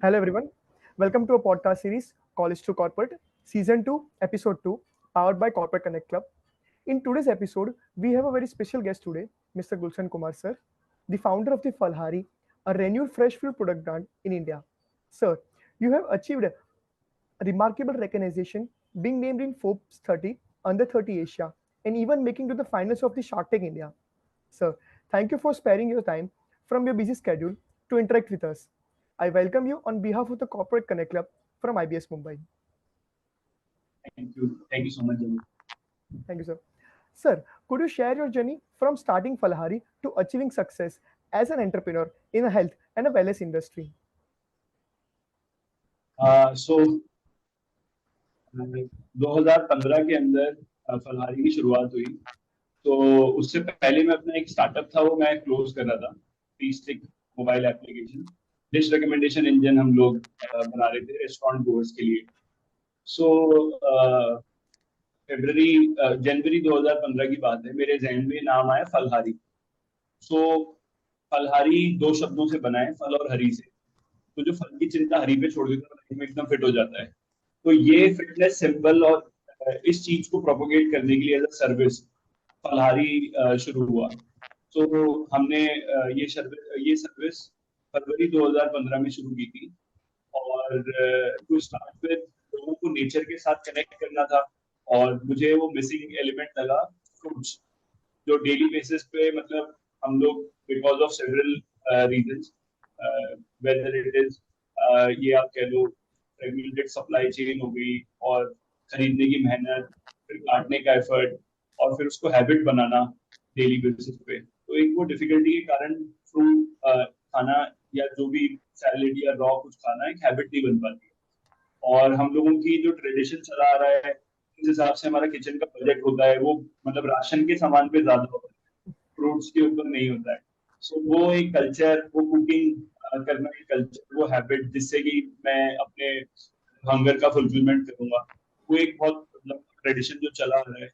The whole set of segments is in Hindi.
Hello, everyone. Welcome to a podcast series, College to Corporate, Season 2, Episode 2, powered by Corporate Connect Club. In today's episode, we have a very special guest today, Mr. Gulshan Kumar, sir, the founder of the Falhari, a renewed fresh food product brand in India. Sir, you have achieved a remarkable recognition, being named in Forbes 30, Under 30 Asia, and even making to the finals of the Shark Tank India. Sir, thank you for sparing your time from your busy schedule to interact with us. I welcome you on behalf of the Corporate Connect Club from IBS Mumbai. Thank you. Thank you so much, Jamil. Thank you, sir. Sir, could you share your journey from starting Falhari to achieving success as an entrepreneur in a health and a wellness industry? सो 2015 के अंदर फलहारी की शुरुआत हुई। तो उससे पहले मैं अपना एक स्टार्टअप था वो मैं क्लोज कर रहा था, फीस्टिक mobile application, dish recommendation engine हम लोग बना रहे थे रेस्टोरेंट गोर्स के लिए। सो जनवरी 2015 की बात है, मेरे जहन में नाम आया फलहारी। सो फलहारी दो शब्दों से बना है, फल और हरी से। तो जो फल की चिंता हरी पे छोड़ देता है में एकदम फिट हो जाता है। तो ये फिटनेस सिंबल और इस चीज को प्रोपोगेट करने के लिए एज अ सर्विस फलहारी शुरू हुआ। तो हमने ये सर्विस फरवरी 2015 में शुरू की थी। और टू स्टार्ट विद लोगों को नेचर के साथ कनेक्ट करना था। और मुझे वो मिसिंग एलिमेंट लगा फ्रूट्स, जो डेली बेसिस पे मतलब हम लोग because of several reasons, whether it is ये आप कह लो फ्रेगमेंटेड सप्लाई चेन हो गई, और खरीदने की मेहनत, फिर काटने का एफर्ट, और फिर उसको हैबिट बनाना डेली बेसिस पे। तो एक वो डिफिकल्टी के कारण फ्रूट खाना या जो भी सैलेड या रॉ कुछ खाना एक हैबिट नहीं बन पाती। और हम लोगों की जो ट्रेडिशन चला आ रहा है, जिस हिसाब से हमारा किचन का बजट होता है, वो मतलब राशन के सामान पे ज्यादा होता है, फ्रूट्स के ऊपर नहीं होता है। सो वो एक कल्चर, वो कुकिंग करना एक कल्चर, वो हैबिट जिससे कि मैं अपने हंगर का फुलफिलमेंट करूंगा, वो एक बहुत मतलब ट्रेडिशन जो चला आ रहा है।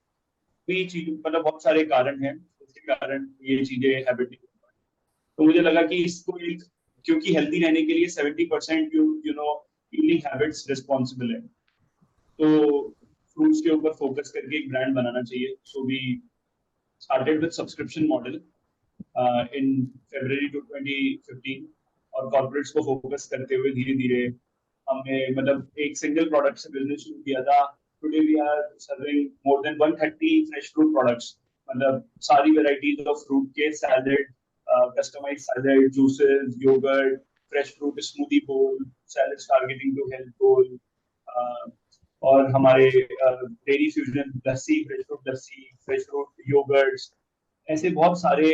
ये चीज मतलब बहुत सारे कारण हैं जिसके कारण ये चीजें हैबिट नहीं हो पाई। तो मुझे लगा कि इसको एक, क्योंकि हेल्दी रहने के लिए 70% you know eating habits responsible है। तो फ्रूट्स के ऊपर फोकस करके एक ब्रांड बनाना चाहिए। So we started with subscription model in February 2015। और कॉर्पोरेट्स को फोकस करते हुए धीरे धीरे हमने मतलब एक सिंगल प्रोडक्ट से बिजनेस शुरू किया था। Today we are serving more than 130 fresh fruit products, मतलब सारी वेराइटीज ऑफ फ्रूट के salad, customized salad, juices, yogurt, fresh fruit smoothie bowl, salads targeting to health goal, और हमारे dairy fusion lassi, fresh fruit yogurts, ऐसे बहुत सारे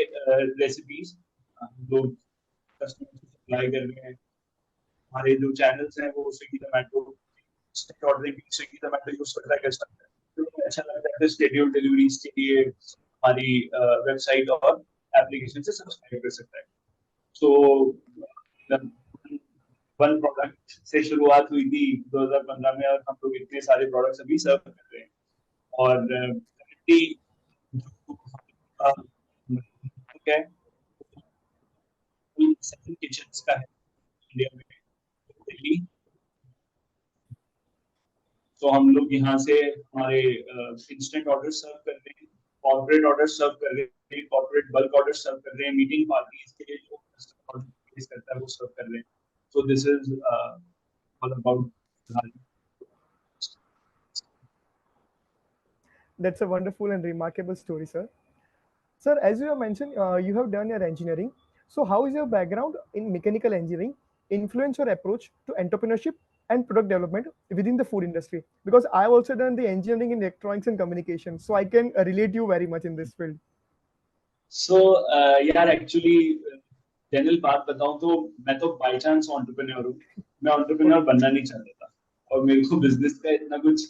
रेसिपीज हम लोग कस्टमर को सप्लाई कर रहे हैं। हमारे जो चैनल्स हैं वो स्विगी जोमेटो, ऑर्डरिंग स्विगी जोमेटो यूज करता है कस्टमर, तो अच्छा लगता है। तो शेड्यूल डिलीवरीज के लिए हमारी वेबसाइट और एप्लीकेशन से सब्सक्राइब कर सकता है। सो वन प्रोडक्ट से शुरुआत हुई थी 2015 में, और हम लोग इतने सारे प्रोडक्ट्स अभी सर्व कर रहे हैं। और क्या है, किचन का है इंडिया में, दिल्ली। तो हम लोग यहाँ से हमारे इंस्टेंट ऑर्डर सर्व कर रहे हैं, कॉर्पोरेट ऑर्डर सर्व कर रहे हैं, कॉर्पोरेट बल्क ऑर्डर सर्व कर रहे हैं, मीटिंग पार्टीज के लिए जो कस्टमर ऑर्डर प्लेस करता है वो सर्व कर रहे हैं। So this is all about. That's a wonderful and remarkable story, sir. Sir, as you have mentioned, you have done your engineering. So, how is your background in mechanical engineering influence your approach to entrepreneurship and product development within the food industry? Because I have also done the engineering in electronics and communication, so I can relate you very much in this field. सो यार एक्चुअली जनरल बात बताऊं तो मैं तो बाय चांस एंटरप्रेन्योर हूँ। मैं एंटरप्रेन्योर बनना नहीं चाहता था, और मेरे को बिजनेस का इतना कुछ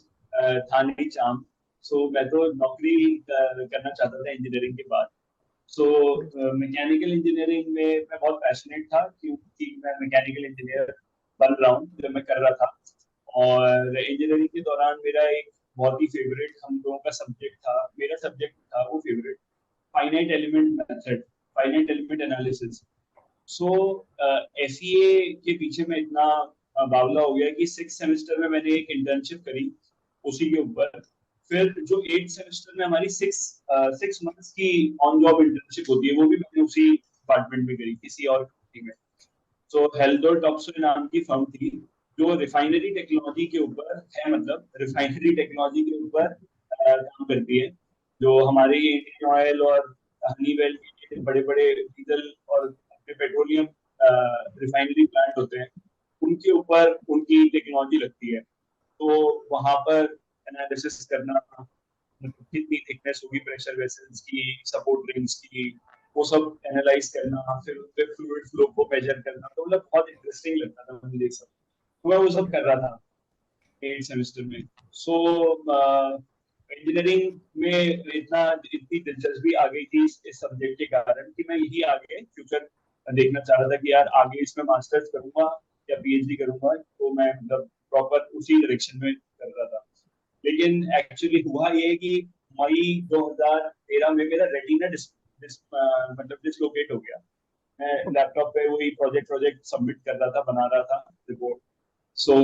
था नहीं चाम। सो मैं तो नौकरी करना चाहता था इंजीनियरिंग के बाद। सो मैकेनिकल इंजीनियरिंग में मैं बहुत पैशनेट था, क्योंकि मैं मैकेनिकल इंजीनियर बन रहा हूँ जो मैं कर रहा था। और इंजीनियरिंग के दौरान मेरा एक बहुत ही फेवरेट हम लोगों का सब्जेक्ट था, मेरा सब्जेक्ट था वो favourite, finite element method, finite element analysis. So FEA के पीछे मैं इतना बावला हो गया कि 6 सेमेस्टर में मैंने एक इंटर्नशिप करी उसी के ऊपर। फिर जो 8 सेमेस्टर में हमारी 6 मंथ्स की ऑन जॉब इंटर्नशिप होती है, वो भी मैंने उसी डिपार्टमेंट में करी, किसी और कंपनी में। सो हेल्डर टॉप्सो नाम की फर्म थी जो रिफाइनरी टेक्नोलॉजी के ऊपर है, मतलब रिफाइनरी टेक्नोलॉजी के ऊपर काम करती है। जो हमारे ये इंडियन ऑयल और हनीवेल के बड़े बड़े डीजल और पेट्रोलियम रिफाइनरी प्लांट होते हैं, उनके ऊपर उनकी टेक्नोलॉजी लगती है। तो वहां पर एनालिसिस करना, कितनी थिकनेस होगी प्रेशर वेसल्स की, सपोर्ट रिंग्स की, वो सब एनालाइज करना, फिर उस पे फ्लूइड फ्लो को मेजर करना, तो मतलब बहुत इंटरेस्टिंग लगता था मुझे ये सब। तो मैं वो सब Okay. कर रहा था 8 सेमेस्टर में। सो इंजीनियरिंग में इतनी दिलचस्पी आ गई थी इस सब्जेक्ट के कारण कि मैं यही आगे फ्यूचर देखना चाह रहा था कि यार आगे इसमें मास्टर्स करूंगा या PhD करूंगा, तो मैं मतलब प्रॉपर उसी डायरेक्शन में कर रहा था। लेकिन एक्चुअली हुआ ये कि मई 2013 में मेरा रेटिना मतलब डिसलोकेट हो गया। मैं Okay. लैपटॉप पे वही प्रोजेक्ट प्रोजेक्ट सबमिट कर रहा था, बना रहा था रिपोर्ट। सो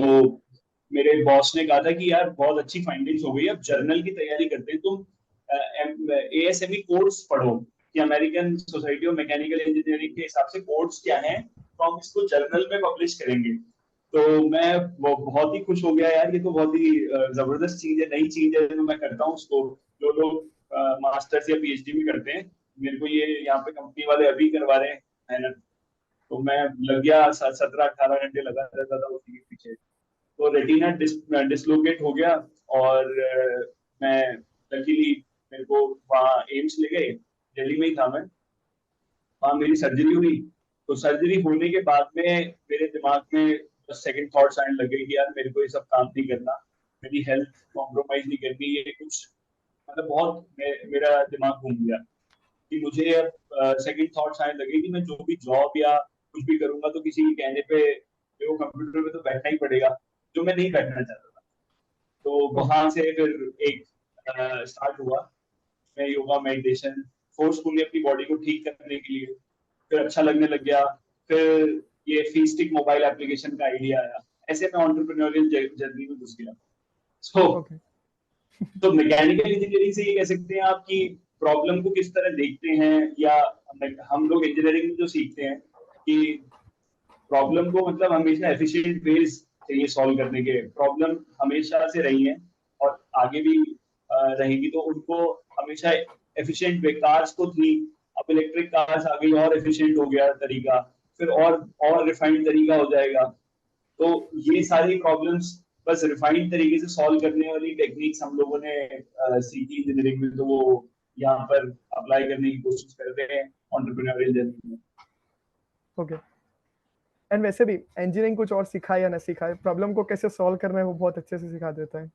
मेरे बॉस ने कहा था कि यार बहुत अच्छी फाइंडिंग्स हो गई, अब जर्नल की तैयारी करते हैं, तुम ASME कोड्स पढ़ो कि American society of mechanical engineering के हिसाब से कोड्स क्या हैं, तो हम इसको जर्नल में पब्लिश करेंगे। तो मैं बहुत ही खुश हो गया यार, ये तो बहुत ही जबरदस्त चीज है, नई चीज है, तो मैं करता हूँ उसको। जो लोग मास्टर्स या PhD भी करते हैं, मेरे को ये यहाँ पे कंपनी वाले अभी करवा रहे हैं मेहनत। तो मैं लग गया, 17-18 घंटे लगा रहता था उसी के पीछे। तो रेटिना डिसलोकेट हो गया, और मैं लकीली मेरे को वहाँ एम्स ले गए, दिल्ली में ही था मैं। वहाँ मेरी सर्जरी हुई। तो सर्जरी होने के बाद में मेरे दिमाग में सेकंड थॉट्स आने लगे कि यार मेरे को ये सब काम नहीं करना, मेरी हेल्थ कॉम्प्रोमाइज नहीं करनी, ये कुछ मतलब बहुत मेरा दिमाग घूम गया कि मुझे अब सेकंड थॉट्स आने लगे कि मैं जो भी जॉब या कुछ भी करूंगा तो किसी के कहने पे मेरे को कंप्यूटर पे तो बैठना ही पड़ेगा, जो मैं नहीं बैठना चाहता था। तो Okay. वहां से फिर एक स्टार्ट हुआ, मैं योगा मेडिटेशन फोर्सफुली अपनी बॉडी को ठीक करने के लिए। फिर अच्छा लगने लग गया। फिर ये फीस्टिक मोबाइल एप्लीकेशन का आइडिया आया, ऐसे मैं एंटरप्रेन्योरियल जर्नी में घुस गया। सो Okay. तो मैकेनिकल इंजीनियरिंग से ये कह सकते हैं आप कि प्रॉब्लम को किस तरह देखते हैं, या हम लोग इंजीनियरिंग में जो सीखते हैं कि प्रॉब्लम को मतलब हमेशा एफिशिएंट वेज चाहिए सॉल्व करने के। प्रॉब्लम हमेशा से रही है और आगे भी रहेगी, तो उनको हमेशा एफिशिएंट वे, कार्स को थी, अब इलेक्ट्रिक कार्स आ गई और एफिशिएंट हो गया तरीका, फिर और रिफाइंड तरीका हो जाएगा। तो ये सारी प्रॉब्लम्स बस रिफाइंड तरीके से सॉल्व करने वाली टेक्निक्स हम लोगों ने सीखी इंजीनियरिंग में, तो वो यहाँ पर अप्लाई करने की कोशिश कर रहे हैं एंटरप्रेन्योरियल जर्नी में। Okay. एंड वैसे भी इंजीनियरिंग कुछ और सिखाए या ना सिखाए, प्रॉब्लम को कैसे सॉल्व करना है वो बहुत अच्छे से सिखा देता है।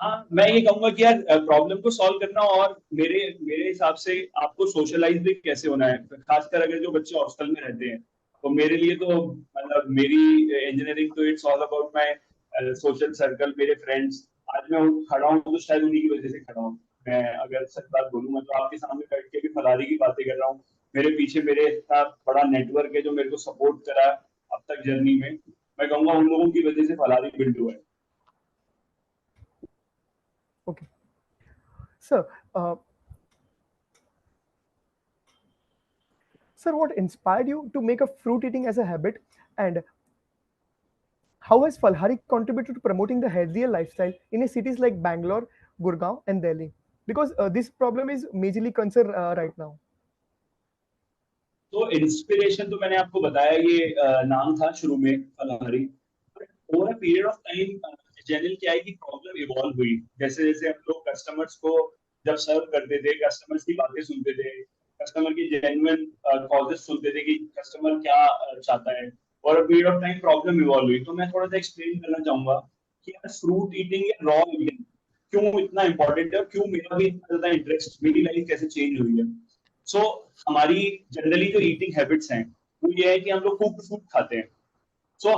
हाँ, मैं ये कहूंगा कि यार प्रॉब्लम को सॉल्व करना, और मेरे मेरे हिसाब से आपको सोशलाइज भी कैसे होना है, खासकर अगर जो बच्चे हॉस्टल में रहते हैं। तो मेरे लिए तो मतलब मेरी इंजीनियरिंग तो it's all about my social circle, मेरे फ्रेंड्स। आज मैं खड़ा हूँ तो शायद उन्हीं की वजह से खड़ा हूँ। मैं अगर सच बात बोलूँ, मैं तो आपके सामने बैठ के भी फलारी की बातें कर रहा हूँ। मेरे पीछे मेरे इतना बड़ा नेटवर्क है जो मेरे को सपोर्ट करा अब तक जर्नी में। मैं कहूंगा उन लोगों की वजह से फलारी बिल्ड हुआ है। Okay sir, sir, what inspired you to make a fruit eating as a habit, and how has Falhari contributed to promoting the healthier lifestyle in cities like Bangalore, Gurgaon, and Delhi? Because this problem is majorly concerned right now. तो इंस्पिरेशन तो मैंने आपको बताया, ये नाम था शुरू में Phalahari. Over a period of time general क्या है कि प्रॉब्लम इवॉल्व हुई, जैसे जैसे हम लोग कस्टमर्स को जब सर्व करते थे, कस्टमर्स की बातें सुनते थे, कस्टमर की जेन्युइन कॉजेस सुनते थे कि कस्टमर क्या चाहता है, और period of time problem evolve हुई। तो मैं थोड़ा सा एक्सप्लेन करना चाहूंगा कि यार फ्रूट ईटिंग या रॉ ईटिंग क्यों इतना इंपॉर्टेंट है, और क्यों मेरा भी इतना ज्यादा इंटरेस्ट, मेरी लाइफ कैसे चेंज हुई है। सो हमारी जनरली जो ईटिंग हैबिट्स हैं वो ये है कि हम लोग कुक्ड फूड खाते हैं। सो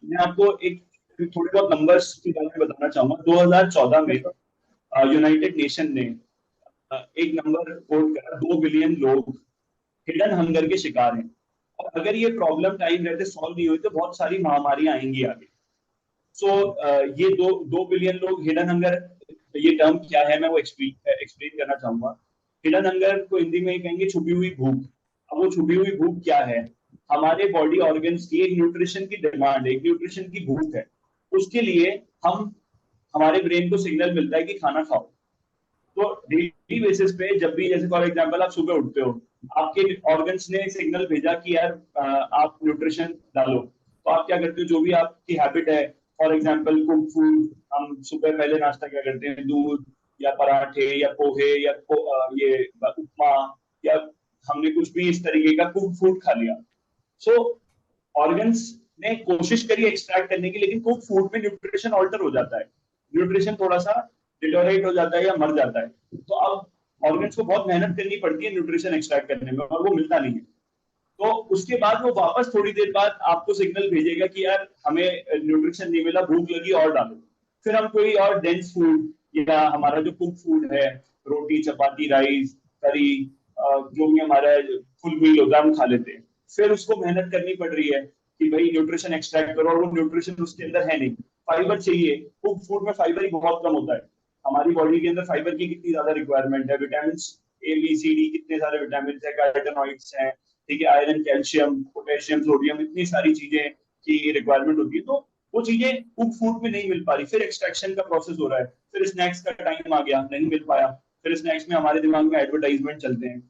मैं आपको एक थोड़े बहुत नंबर्स के बारे में बताना चाहूंगा। 2014 में Yes, sir. यूनाइटेड नेशन ने एक नंबर कोट करा, 2 बिलियन लोग हिडन हंगर के शिकार हैं। और अगर ये प्रॉब्लम टाइम रहते सॉल्व नहीं हुई तो बहुत सारी महामारियां आएंगी आगे। सो ये 2 बिलियन लोग हिडन हंगर, ये टर्म क्या है मैं वो एक्सप्लेन करना चाहूंगा। हिडन हंगर को हिंदी में कहेंगे छुपी हुई भूख। अब वो छुपी हुई भूख क्या है? हमारे बॉडी ऑर्गन्स की एक न्यूट्रिशन की डिमांड है, एक न्यूट्रिशन की भूख है। उसके लिए हम हमारे ब्रेन को सिग्नल मिलता है कि खाना खाओ। तो डेली बेसिस पे जब भी, जैसे फॉर एग्जांपल आप सुबह उठते हो, आपके ऑर्गन्स ने सिग्नल भेजा कि यार आप न्यूट्रिशन डालो, तो आप क्या करते हो? जो भी आपकी हैबिट है, फॉर एग्जांपल कुक फूड, हम सुबह पहले नाश्ता क्या करते हैं? दूध या पराठे या पोहे या ये उपमा, या हमने कुछ भी इस तरीके का कुक फूड खा लिया। सो ऑर्गन्स ने कोशिश करी एक्सट्रैक्ट करने की, लेकिन कुक फूड में न्यूट्रिशन ऑल्टर हो जाता है, न्यूट्रिशन थोड़ा सा डिटोरेट हो जाता है या मर जाता है। तो अब ऑर्गन्स को बहुत मेहनत करनी पड़ती है न्यूट्रिशन एक्सट्रैक्ट करने में, और वो मिलता नहीं है। तो उसके बाद वो वापस थोड़ी देर बाद आपको सिग्नल भेजेगा कि यार हमें न्यूट्रिशन नहीं मिला, भूख लगी और डालो। फिर हम कोई और डेंस फूड या हमारा जो कुक फूड है, रोटी चपाती राइस करी, जो भी हमारा फुल मील होता है हम खा लेते हैं। फिर उसको मेहनत करनी पड़ रही है कि भाई न्यूट्रिशन एक्सट्रैक्ट करो, और वो न्यूट्रिशन उसके अंदर है नहीं। फाइबर चाहिए, कुक फूड में फाइबर ही बहुत कम होता है। हमारी बॉडी के अंदर फाइबर की कितनी ज्यादा रिक्वायरमेंट है, vitamin A B C D कितने सारे विटामिन है, कार्बोहाइड्रेट्स हैं, ठीक है, आयरन कैल्शियम पोटेशियम सोडियम, इतनी सारी चीजें की रिक्वायरमेंट होती है। तो वो चीजें कुक फूड में नहीं मिल पा रही। फिर एक्सट्रैक्शन का प्रोसेस हो रहा है, फिर स्नैक्स का टाइम आ गया, नहीं मिल पाया। फिर स्नैक्स में हमारे दिमाग में एडवर्टाइजमेंट चलते हैं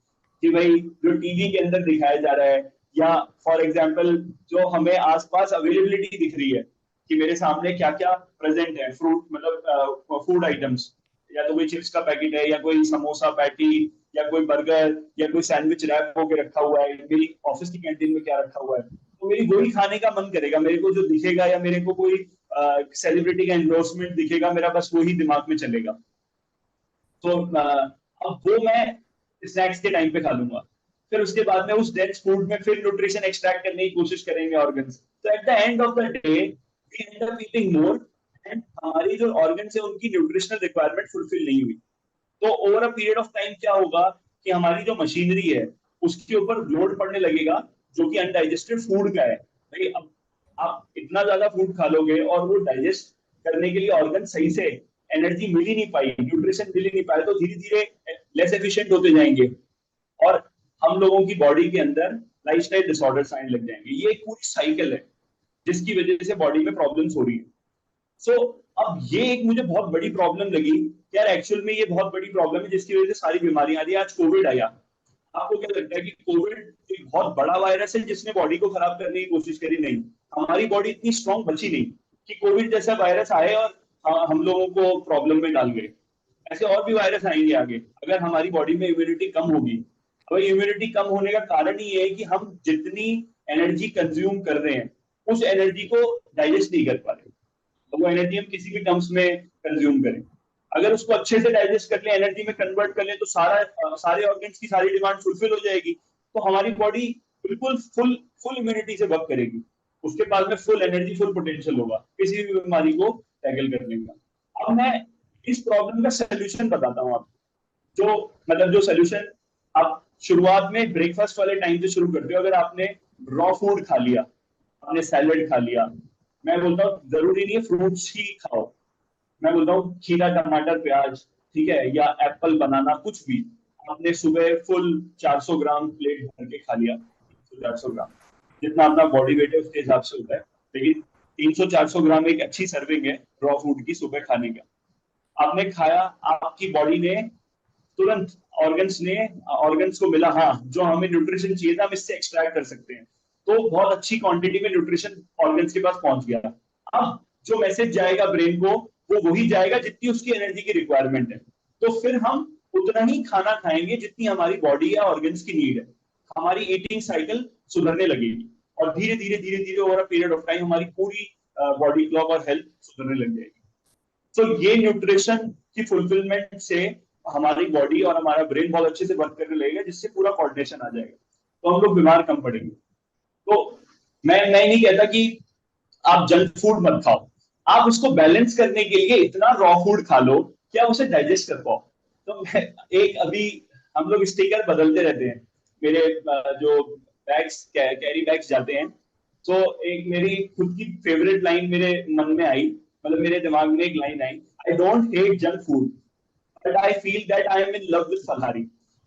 कि भाई जो टीवी के अंदर दिखाया जा रहा है, या फॉर एग्जाम्पल जो हमें आसपास अवेलेबिलिटी दिख रही है कि मेरे सामने क्या क्या प्रेजेंट है, फ्रूट मतलब फूड आइटम्स, या तो कोई चिप्स का पैकेट है, या कोई समोसा पैटी, या कोई बर्गर, या कोई सैंडविच रैप होके रखा हुआ है, मेरी ऑफिस की कैंटीन में क्या रखा हुआ है, तो मेरी वही खाने का मन करेगा। मेरे को जो दिखेगा, या मेरे को कोई सेलिब्रिटी का एंडोर्समेंट दिखेगा, मेरा बस वही दिमाग में चलेगा। तो अब वो मैं स्नैक्स के टाइम पे खा लूंगा। फिर उसके बाद में उस डेंस फूड में फिर न्यूट्रिशन एक्सट्रैक्ट करने की कोशिश करेंगे ऑर्गन्स। तो at the end of the day we end up eating more, and हमारी जो ऑर्गन्स है उनकी न्यूट्रिशनल रिक्वायरमेंट फुलफिल नहीं हुई। तो over a period of time क्या होगा कि हमारी जो मशीनरी है उसके ऊपर लोड पड़ने लगेगा, जो कि अनडाइजेस्टेड फूड का है। भाई अब आप इतना ज्यादा फूड खा लोगे और वो डाइजेस्ट करने के लिए ऑर्गन सही से एनर्जी मिल ही नहीं पाई, न्यूट्रिशन मिल ही नहीं पाए, तो धीरे धीरे लेस एफिशिएंट होते जाएंगे, और हम लोगों की बॉडी के अंदर लाइफस्टाइल डिसऑर्डर्स आने लग जाएंगे। ये एक पूरी साइकिल है जिसकी वजह से बॉडी में प्रॉब्लम्स हो रही है। सो अब ये एक मुझे बहुत बड़ी प्रॉब्लम लगी यार, एक्चुअल में ये बहुत बड़ी प्रॉब्लम है जिसकी वजह से सारी बीमारियां आ रही है। आज कोविड आया, आपको क्या लगता है कि कोविड एक बहुत बड़ा वायरस है जिसने बॉडी को खराब करने की कोशिश करी? नहीं, हमारी बॉडी इतनी स्ट्रांग बची नहीं कि कोविड जैसा वायरस आए और हम लोगों को प्रॉब्लम में डाल गए। ऐसे और भी वायरस आएंगे आगे अगर हमारी बॉडी में इम्यूनिटी कम होगी। अब इम्यूनिटी कम होने का कारण ही है कि हम जितनी एनर्जी कंज्यूम कर रहे हैं उस एनर्जी को डाइजेस्ट नहीं कर पा रहे। तो वो एनर्जी हम किसी भी टर्म्स में कंज्यूम करें, अगर उसको अच्छे से डाइजेस्ट कर ले, एनर्जी में कन्वर्ट कर ले, तो सारे ऑर्गन्स की सारी डिमांड फुलफिल हो जाएगी। तो हमारी बॉडी बिल्कुल फुल फुल इम्यूनिटी से वर्क करेगी, उसके पास में फुल एनर्जी फुल पोटेंशियल होगा किसी भी बीमारी को टैकल करने का। अब मैं इस प्रॉब्लम का सोल्यूशन बताता हूँ आपको, जो मतलब जो सोल्यूशन आप शुरुआत में ब्रेकफास्ट वाले टाइम से शुरू करते हो। अगर आपने रॉ फूड खा लिया, आपने सैलड खा लिया, मैं बोलता हूँ जरूरी नहीं है फ्रूट्स ही खाओ, मैं बोलता हूँ खीरा टमाटर प्याज, ठीक है, या एप्पल बनाना, कुछ भी आपने सुबह फुल 400 ग्राम प्लेट भर के खा लिया, 400 ग्राम जितना अपना बॉडी वेट है उसके हिसाब से होता है, लेकिन 300-400 ग्राम एक अच्छी सर्विंग है रॉ फूड की सुबह खाने का। आपने खाया, आपकी बॉडी ने तुरंत ऑर्गन्स को मिला, हाँ जो हमें न्यूट्रिशन चाहिए था हम इससे एक्सट्रैक्ट कर सकते हैं, तो बहुत अच्छी क्वांटिटी में न्यूट्रिशन ऑर्गन्स के पास पहुंच गया। अब जो मैसेज जाएगा ब्रेन को वो वही जाएगा जितनी उसकी एनर्जी की रिक्वायरमेंट है, तो फिर हम उतना ही खाना खाएंगे जितनी हमारी बॉडी या ऑर्गन्स की नीड है। हमारी ईटिंग साइकिल सुधरने लगेगी, और धीरे धीरे धीरे धीरे over a period of time हमारी पूरी बॉडी क्लॉक और हेल्थ सुधरने लग जाएगी। तो ये न्यूट्रिशन की फुलफिलमेंट से हमारी बॉडी और हमारा ब्रेन बहुत अच्छे से वर्क करने लगेगा, जिससे पूरा कोऑर्डिनेशन आ जाएगा, तो हम लोग बीमार कम पड़ेंगे। तो मैं नहीं कहता कि आप जंक फूड मत खाओ, आप उसको बैलेंस करने के लिए इतना रॉ फूड खा लो कि आप उसे डाइजेस्ट कर पाओ। तो मैं एक अभी हम लोग स्टिकर बदलते रहते हैं, मेरे जो बैग्स कैरी बैग्स जाते हैं, तो एक मेरी खुद की फेवरेट लाइन मेरे मन में आई, मतलब मेरे दिमाग में एक लाइन आई, I don't hate junk food but I feel that I am in love with Phalahari.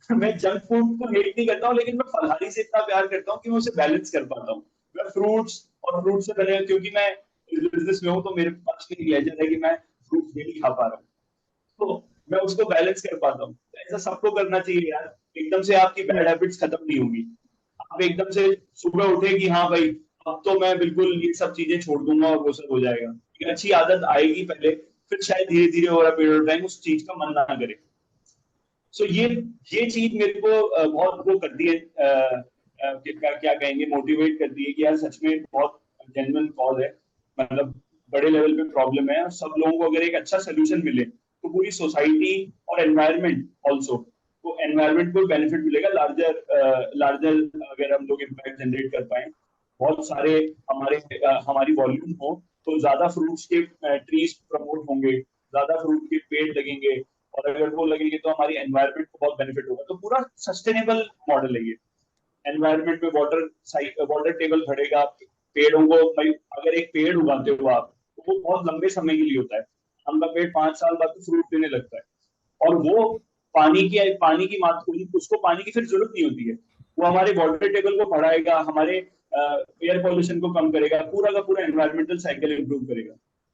मैं जंक फूड को हेट नहीं करता हूँ, लेकिन मैं फलहारी से इतना प्यार करता हूँ कि मैं उसे बैलेंस कर पाता हूँ। मैं फ्रूट्स और फ्रूट से बने, क्योंकि मैं बिजनेस में हूँ तो मेरे पास में गैजेट है कि मैं फ्रूट डेली खा पा रहा हूँ, तो मैं उसको बैलेंस कर पाता हूँ। ऐसा सबको करना चाहिए यार, एकदम से आपकी बैड Yes. हैबिट्स खत्म नहीं होंगी। आप एकदम से सुबह उठे कि हाँ भाई अब तो मैं बिल्कुल ये सब चीजें छोड़ दूंगा और वो सब हो जाएगा, एक अच्छी आदत आएगी पहले, फिर शायद धीरे धीरे ओवर पीरियड ऑफ टाइम उस चीज का मन ना करे। सो ये चीज मेरे को बहुत वो करती है, क्या कहेंगे, मोटिवेट करती है कि यार सच में बहुत जेन्युइन कॉज है, मतलब बड़े लेवल पे प्रॉब्लम है, और सब लोगों को अगर एक अच्छा सोल्यूशन मिले तो पूरी सोसाइटी और एनवायरनमेंट ऑल्सो, तो एनवायरनमेंट को बेनिफिट मिलेगा, लार्जर लार्जर अगर हम लोग इम्पैक्ट जनरेट कर पाए, बहुत सारे हमारे हमारी वॉल्यूम हो, तो ज्यादा फ्रूट्स के ट्रीज प्रमोट होंगे, ज्यादा फ्रूट के पेड़ लगेंगे, और अगर वो लगेंगे तो हमारी एनवायरनमेंट को बहुत बेनिफिट होगा। तो पूरा सस्टेनेबल मॉडल है ये। एनवायरनमेंट में वाटर वाटर टेबल बढ़ेगा, पेड़ों को भाई, अगर एक पेड़ उगाते हो आप तो वो बहुत लंबे समय के लिए होता है, आम का पेड़ 5 साल बाद तो फ्रूट देने लगता है, और वो पानी की मात्रा, उसको पानी की फिर जरूरत नहीं होती है, वो हमारे वाटर टेबल को बढ़ाएगा, हमारे एयर पॉल्यूशन को कम करेगा, पूरा का पूरा एनवायरमेंटल साइकिल इंप्रूव करेगा।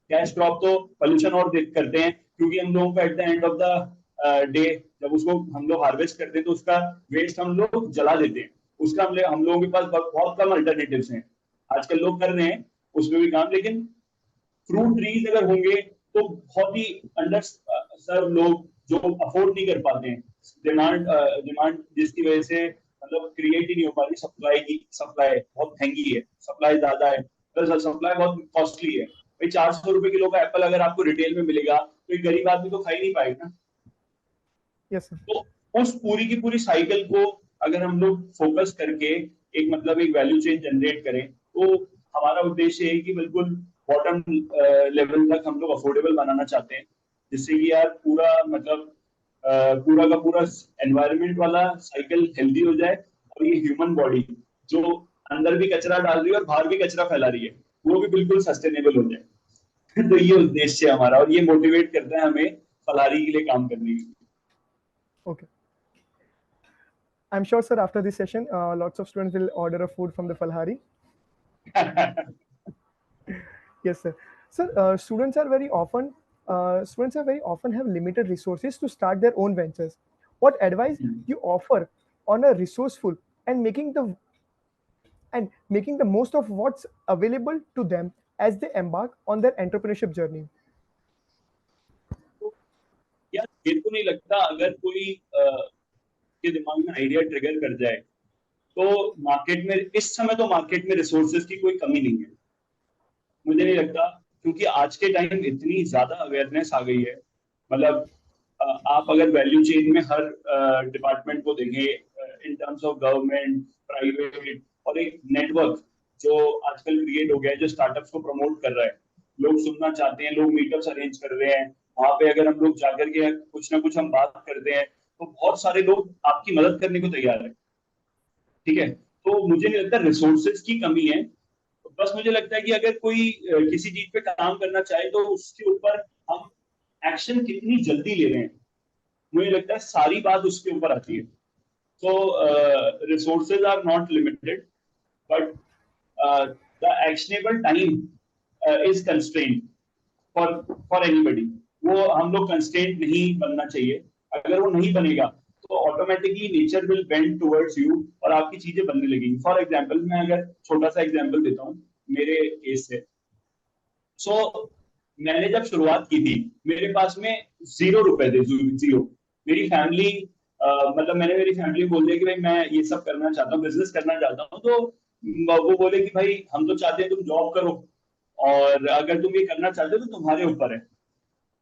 कैश क्रॉप तो पॉल्यूशन और करते हैं, क्योंकि हम लोगों को eight the end of the day जब उसको हम लोग हार्वेस्ट करते हैं तो उसका वेस्ट हम लोग जला देते हैं, उसका हम लोगों के पास बहुत कम अल्टरनेटिव्स हैं। आजकल लोग कर रहे हैं उसमें भी काम, लेकिन फ्रूट ट्रीज अगर होंगे तो बहुत ही अंडर सर्व लोग जो अफोर्ड नहीं कर पाते हैं, डिमांड जिसकी वजह से मतलब क्रिएट ही नहीं हो पा रही, सप्लाई बहुत महंगी है, सप्लाई ज्यादा है, प्लस सप्लाई बहुत कॉस्टली है। भाई 400 रुपए किलो का एप्पल अगर आपको रिटेल में मिलेगा तो एक गरीब आदमी तो खा ही नहीं पाएगा ना। Yes, sir. तो उस पूरी की पूरी साइकिल को अगर हम लोग फोकस करके एक मतलब एक वैल्यू चेन जनरेट करें, तो हमारा उद्देश्य है कि बिल्कुल बॉटम लेवल तक हम लोग अफोर्डेबल बनाना चाहते हैं, जिससे कि यार पूरा मतलब पूरा का पूरा एनवायरनमेंट वाला साइकिल हेल्दी हो जाए, और ये ह्यूमन बॉडी जो अंदर भी कचरा डाल रही है और बाहर भी कचरा फैला रही है, वो भी बिल्कुल सस्टेनेबल हो जाए। तो ये उद्देश्य है हमारा, और ये मोटिवेट करता है हमें फलारी के लिए काम करने के Okay. I'm sure, sir, after this session, lots of students will order a food from the Falhari. लिए। Yes, sir. Sir, students are very often have limited resources to start their own ventures. What advice you offer on a resourceful and making the most of what's available to them as they embark on their entrepreneurship journey? यार मेरे को नहीं लगता अगर कोई के दिमाग में आइडिया ट्रिगर कर जाए तो मार्केट में इस समय तो मार्केट में रिसोर्सेज की कोई कमी नहीं है, मुझे नहीं लगता, क्योंकि आज के टाइम इतनी ज्यादा अवेयरनेस आ गई है। मतलब आप अगर वैल्यू चेन में हर डिपार्टमेंट को देखें, in terms of government, private, और एक नेटवर्क जो आजकल क्रिएट हो गया है जो स्टार्टअप्स को प्रमोट कर रहा है, लोग सुनना चाहते हैं, लोग मीटअप्स अरेंज कर रहे हैं, वहां पे अगर हम लोग जाकर के कुछ ना कुछ हम बात करते हैं तो बहुत सारे लोग आपकी मदद करने को तैयार है। ठीक है, तो मुझे नहीं लगता रिसोर्सेज की कमी है, बस मुझे लगता है कि अगर कोई किसी चीज पे काम करना चाहे तो उसके ऊपर हम एक्शन कितनी जल्दी ले रहे हैं, मुझे लगता है सारी बात उसके ऊपर आती है। तो resources are not limited, but the actionable time is constraint for for anybody. वो हम लोग कंस्ट्रेंट नहीं बनना चाहिए, अगर वो नहीं बनेगा तो automatically nature will bend towards you और आपकी चीजें बनने लगेंगी। फॉर एग्जाम्पल मैं अगर छोटा सा एग्जाम्पल देता हूँ मेरे केस से। सो मैंने जब शुरुआत की थी मेरे पास में 0 रुपए थे, जीरो। मेरी फैमिली मतलब मैंने मेरी फैमिली को बोल दिया कि भाई मैं ये सब करना चाहता हूँ, बिजनेस करना चाहता हूँ, तो वो बोले कि भाई हम तो चाहते हैं तुम जॉब करो, और अगर तुम ये करना चाहते हो तो तुम्हारे ऊपर है।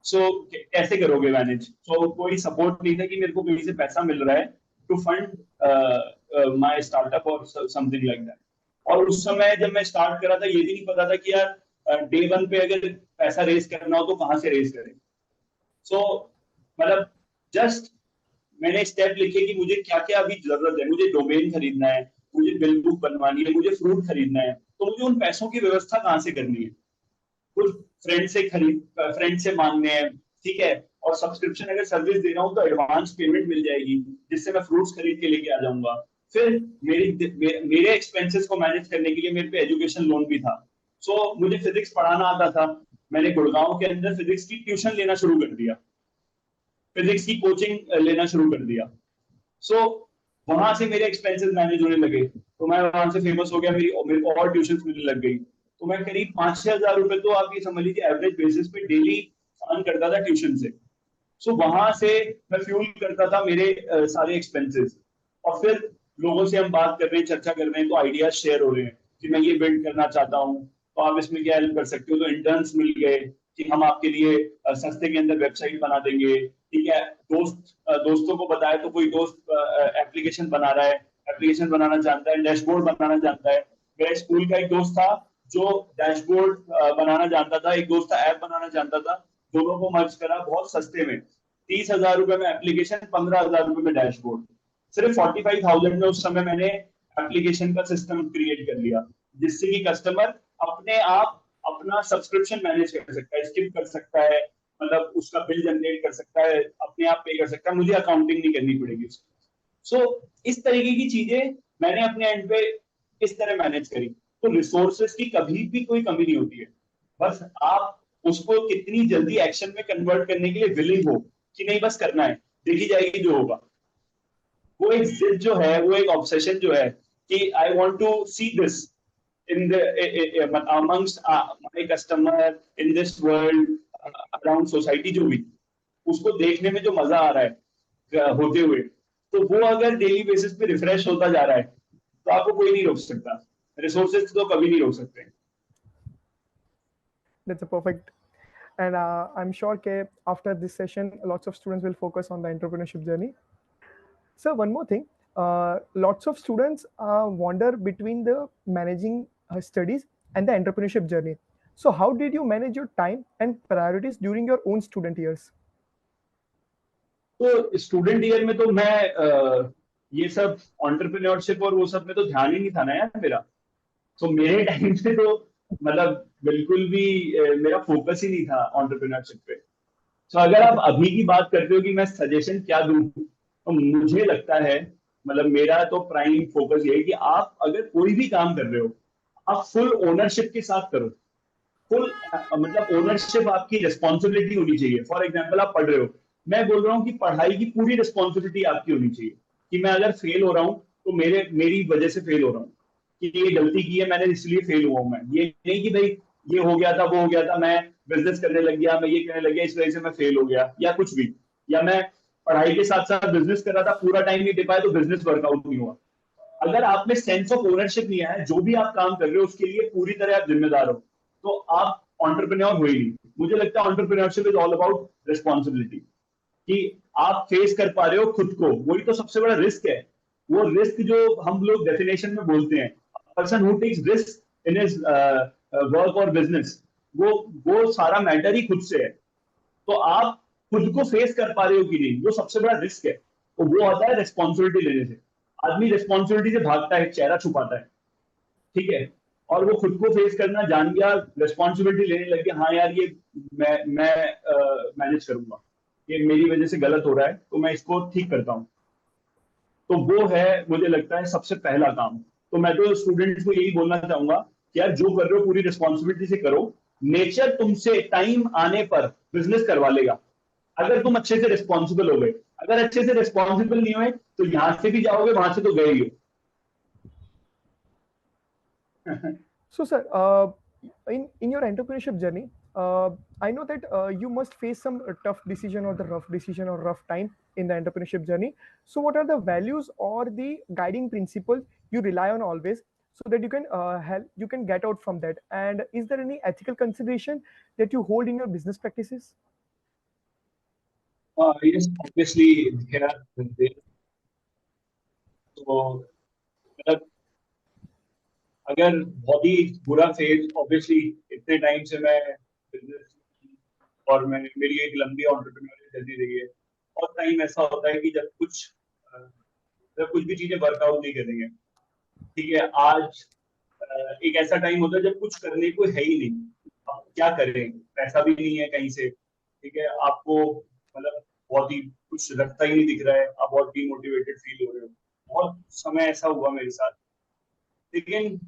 सो कैसे करोगे मैनेज? सो कोई सपोर्ट नहीं था कि मेरे को कहीं से पैसा मिल रहा है टू फंड माय स्टार्टअप और समथिंग लाइक दैट। और उस समय जब मैं स्टार्ट करा था ये भी नहीं पता था कि यार डे वन पे अगर पैसा रेज करना हो तो कहाँ से रेज करें। सो मतलब जस्ट मैंने स्टेप लिखे कि मुझे क्या क्या अभी जरूरत है, मुझे डोमेन खरीदना है, मुझे बिल बुक बनवानी है, मुझे फ्रूट खरीदना है, तो मुझे उन पैसों की व्यवस्था कहाँ से करनी है। कुछ फ्रेंड से मांगने हैं, ठीक है, और सब्सक्रिप्शन अगर सर्विस दे रहा हूँ तो एडवांस पेमेंट मिल जाएगी जिससे मैं फ्रूट्स खरीद के लेके आ जाऊंगा। फिर मेरे एक्सपेंसेस को मैनेज करने के लिए मेरे पे एजुकेशन लोन भी था। मुझे फिजिक्स पढ़ाना आता था, मैंने गुड़गांव के अंदर फिजिक्स की ट्यूशन लेना शुरू कर दिया, फिजिक्स की कोचिंग लेना शुरू कर दिया। सो वहां से मेरे एक्सपेंसेस मैनेज होने लगे, तो मैं वहां से फेमस हो गया, मेरे को और ट्यूशन मिलने लग गई। तो मैं करीब 5-6 हजार रुपए तो आप ये समझ लीजिए एवरेज बेसिस पे डेली अर्न करता था ट्यूशन से। वहां से मैं फ्यूल करता था मेरे सारे एक्सपेंसेस। और फिर लोगों से हम बात कर रहे हैं, चर्चा कर रहे हैं, तो आइडियाज शेयर हो रहे हैं कि मैं ये बिल्ड करना चाहता हूँ, तो आप इसमें क्या हेल्प कर सकते हो। तो इंटर्न्स मिल गए कि हम आपके लिए सस्ते के अंदर वेबसाइट बना देंगे, ठीक है। दोस्तों को बताया तो कोई दोस्त एप्लीकेशन बना रहा है, एप्लीकेशन बनाना जानता है, डैशबोर्ड बनाना जानता है। मेरे स्कूल का एक दोस्त था जो डैशबोर्ड बनाना जानता था, एक दोस्त था ऐप बनाना जानता था। दोनों को मर्ज करा बहुत सस्ते में, 30,000 रुपए में एप्लीकेशन, 15,000 रुपए में डैशबोर्ड। सिर्फ 45,000 में उस समय मैंने एप्लीकेशन का सिस्टम क्रिएट कर लिया, जिससे कि कस्टमर अपने आप अपना सब्सक्रिप्शन मैनेज कर सकता है, स्किप कर सकता है, मतलब उसका बिल जनरेट कर सकता है, अपने आप पे कर सकता है, मुझे अकाउंटिंग नहीं करनी पड़ेगी उसकी। इस तरीके की चीजें मैंने अपने एंड पे इस तरह मैनेज करी। तो रिसोर्सेज की कभी भी कोई कमी नहीं होती है, बस आप उसको कितनी जल्दी एक्शन में कन्वर्ट करने के लिए विलिंग हो कि नहीं, बस करना है, देखी जाएगी जो होगा। वो एक जिद जो है, वो एक ऑब्सेशन जो है कि I want to see this in the amongst my customer in this world, around society, जो भी उसको देखने में जो मजा आ रहा है होते हुए, तो वो अगर डेली बेसिस पे रिफ्रेश होता जा रहा है तो आपको कोई नहीं रोक सकता, रिसोर्सेज तो कभी नहीं रोक सकते। That's a perfect. And I'm sure that after this session, lots of students will focus on the entrepreneurship journey. So one more thing, lots of students wander between the managing studies and the entrepreneurship journey. So how did you manage your time and priorities during your own student years? तो स्टूडेंट ईयर में तो मैं ये सब एंटरप्रेन्योरशिप और वो सब में तो ध्यान ही नहीं था ना यार मेरा। तो मेरे टाइम से तो मतलब बिल्कुल भी मेरा फोकस ही नहीं था एंटरप्रेन्योरशिप पे। तो अगर आप अभी की बात करते हो कि मैं सजेशन क्या दूं, तो मुझे लगता है, मतलब मेरा तो प्राइम फोकस ये है कि आप अगर कोई भी काम कर रहे हो, आप फुल ओनरशिप के साथ करो। फुल मतलब ओनरशिप, आपकी रिस्पॉन्सिबिलिटी होनी चाहिए। फॉर एग्जाम्पल आप पढ़ रहे हो, मैं बोल रहा हूँ कि पढ़ाई की पूरी रिस्पॉन्सिबिलिटी आपकी होनी चाहिए कि मैं अगर फेल हो रहा हूँ तो मेरी वजह से फेल हो रहा हूँ, कि ये गलती की है मैंने इसलिए फेल हुआ हूँ मैं। ये नहीं कि भाई ये हो गया था, वो हो गया था, मैं बिजनेस करने लग गया, मैं ये करने लग गया, इस वजह से मैं फेल हो गया, या कुछ भी, या मैं पढ़ाई के साथ साथ बिजनेस कर रहा था, पूरा टाइम नहीं दे पाया तो बिजनेस वर्कआउट नहीं हुआ। अगर आप में सेंस ऑफ ओनरशिप नहीं है, जो भी आप काम कर रहे हो उसके लिए पूरी तरह आप जिम्मेदार हो, तो आप एंटरप्रेन्योर हो ही नहीं। मुझे लगता है entrepreneurship is all about responsibility, कि आप फेस कर पा रहे हो खुद को, वही तो सबसे बड़ा रिस्क है। वो रिस्क जो हम लोग डेफिनेशन में बोलते हैं, person who takes risk in his work और बिजनेस, वो सारा मैटर ही खुद से है। तो आप खुद को फेस कर पा रहे हो कि नहीं, वो सबसे बड़ा रिस्क है। तो वो आता है रिस्पॉन्सिबिलिटी लेने से। आदमी रिस्पॉन्सिबिलिटी से भागता है, चेहरा छुपाता है, ठीक है, और वो खुद को फेस करना जान गया, रिस्पॉन्सिबिलिटी लेने लग गया, हाँ यार ये मैं मैनेज करूंगा, ये मेरी वजह से गलत हो रहा है तो मैं इसको ठीक करता हूँ। तो वो है, मुझे लगता है, सबसे पहला काम। तो मैं तो स्टूडेंट्स को यही बोलना चाहूंगा कि यार जो कर रहे हो पूरी रिस्पॉन्सिबिलिटी से करो। नेचर तुमसे टाइम आने पर बिजनेस करवा लेगा, अगर तुम अच्छे से रिस्पॉन्सिबल हो गए। अगर अच्छे से रिस्पॉन्सिबल नहीं हुए तो यहां से भी जाओगे, वहां से तो गए ही हो। So, sir, in your entrepreneurship journey, I know that you must face some tough decision or the rough decision or rough time in the entrepreneurship journey. So, what are the values or the guiding principles you rely on always, so that you can you can get out from that? And is there any ethical consideration that you hold in your business practices? Yes, obviously there are there, तो मतलब अगर बहुत ही बुरा फेज, ऑब्वियसली इतने टाइम से मैं बिजनेस, और मैं मेरी एक लंबी एंटरप्रेन्योरियल जर्नी रही है, बहुत टाइम ऐसा होता है कि जब कुछ भी चीजें वर्कआउट नहीं करेंगे। ठीक है, आज एक ऐसा टाइम होता है जब कुछ करने को है ही नहीं, आप क्या करें, पैसा भी नहीं है कहीं से। ठीक है, आपको मतलब बहुत ही कुछ रखता ही नहीं दिख रहा है, आप बहुत डिमोटिवेटेड फील हो रहे हो। बहुत समय ऐसा हुआ मेरे साथ। लेकिन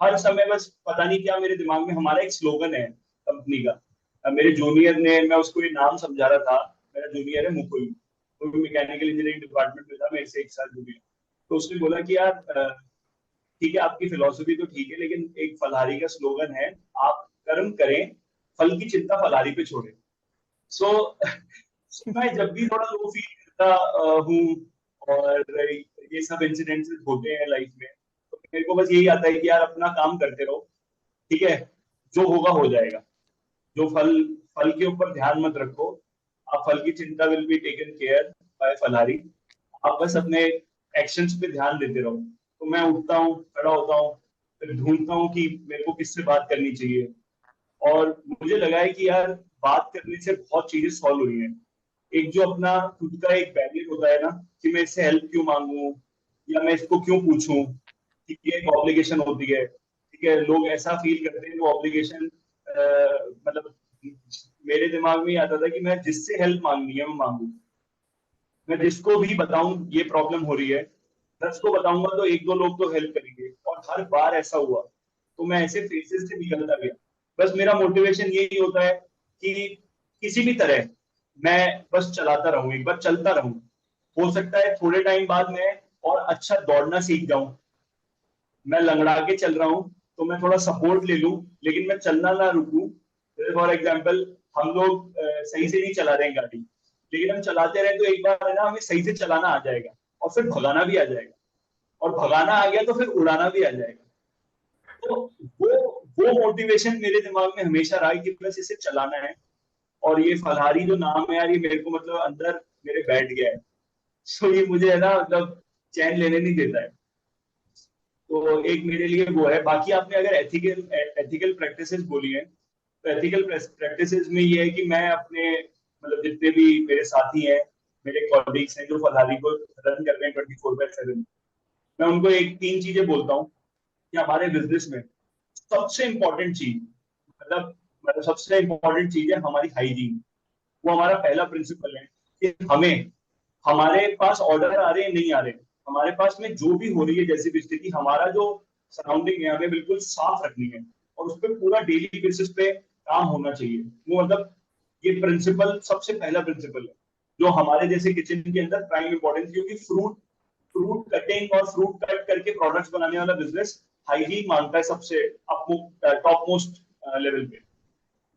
हर समय बस पता नहीं क्या मेरे दिमाग में, हमारा एक स्लोगन है कंपनी का। मेरे जूनियर ने, मैं उसको ये नाम समझा रहा था। मेरा जूनियर है मुकुल, वो भी मैकेनिकल इंजीनियरिंग डिपार्टमेंट में था, मेरे से 1 साल जूनियर। तो उसने बोला कि यार ठीक है आपकी फिलोसफी तो ठीक है, लेकिन एक फलारी का स्लोगन है, आप कर्म करें, फल की चिंता फलारी पे छोड़ें। सो मैं जब भी थोड़ा लो फील करता हूँ और ये सब इंसिडेंट्स होते हैं लाइफ में, तो मेरे को बस यही आता है कि यार अपना काम करते रहो। ठीक है, जो होगा हो जाएगा। जो फल फल के ऊपर ध्यान मत रखो, आप फल की चिंता will be taken care by Phalahari. आप बस अपने एक्शंस पे ध्यान देते रहो। तो मैं उठता हूँ, खड़ा होता हूँ, फिर ढूंढता हूँ कि मेरे को किससे बात करनी चाहिए। और मुझे लगा है कि यार बात करने से बहुत चीजें सॉल्व हुई हैं। एक जो अपना खुद का एक बैरियर होता है ना, कि मैं इससे हेल्प क्यों मांगू या मैं इसको क्यों पूछूं। ठीक है, एक ऑब्लिगेशन होती है। ठीक है, लोग ऐसा फील करते हैं, वो ऑब्लिगेशन मतलब मेरे दिमाग में ही आता था कि मैं जिससे हेल्प मांगनी है मैं मांगू। मैं जिसको भी बताऊं ये प्रॉब्लम हो रही है, 10 को बताऊंगा तो एक दो लोग तो हेल्प करेंगे, और हर बार ऐसा हुआ। तो मैं ऐसे फेसेस से निकलता गया। बस मेरा मोटिवेशन यही होता है कि किसी भी तरह मैं बस चलाता रहूं, एक बार चलता रहूं। हो सकता है थोड़े टाइम बाद मैं और अच्छा दौड़ना सीख जाऊं। मैं लंगड़ा के चल रहा हूँ तो मैं थोड़ा सपोर्ट ले लूं, लेकिन मैं चलना ना रुकूं। फॉर एग्जाम्पल, हम लोग सही से नहीं चला रहे हैं गाड़ी, लेकिन हम चलाते रहे तो एक बार है ना हमें सही से चलाना आ जाएगा, और फिर भगाना भी आ जाएगा। और भगाना आ गया तो फिर उड़ाना भी आ जाएगा। तो वो वो मोटिवेशन मेरे दिमाग में हमेशा रहा है कि बस इसे चलाना है। और ये फलहारी जो नाम है यार, ये मेरे को मतलब अंदर मेरे बैठ गया है। सो ये मुझे है ना मतलब चैन लेने नहीं देता है। तो एक मेरे लिए वो है। बाकी आपने अगर एथिकल एथिकल प्रैक्टिसेस बोली है, तो एथिकल प्रैक्टिसेस में ये है कि मैं अपने मतलब जितने भी मेरे साथी हैं, मेरे कॉलीग्स हैं जो फलारी को रन कर रहे हैं 24/7, मैं उनको एक 3 चीजें बोलता हूँ कि हमारे बिजनेस में सबसे इंपॉर्टेंट चीज, मतलब सबसे इंपॉर्टेंट चीज है हमारी हाइजीन। वो हमारा पहला प्रिंसिपल है कि हमें, हमारे पास ऑर्डर आ रहे हैं नहीं आ रहे, हमारे पास में जो भी हो रही है जैसी भी स्थिति, हमारा जो सराउंडिंग है हमें बिल्कुल साफ रखनी है, और उस पर पूरा डेली बेसिस पे काम होना चाहिए। वो मतलब ये प्रिंसिपल सबसे पहला प्रिंसिपल है जो हमारे जैसे किचन के अंदर प्राइम इंपॉर्टेंस, क्योंकि फ्रूट फ्रूट कटिंग और फ्रूट कट करके प्रोडक्ट्स बनाने वाला बिजनेस हाइजीन मांगता है सबसे टॉप मोस्ट लेवल पे,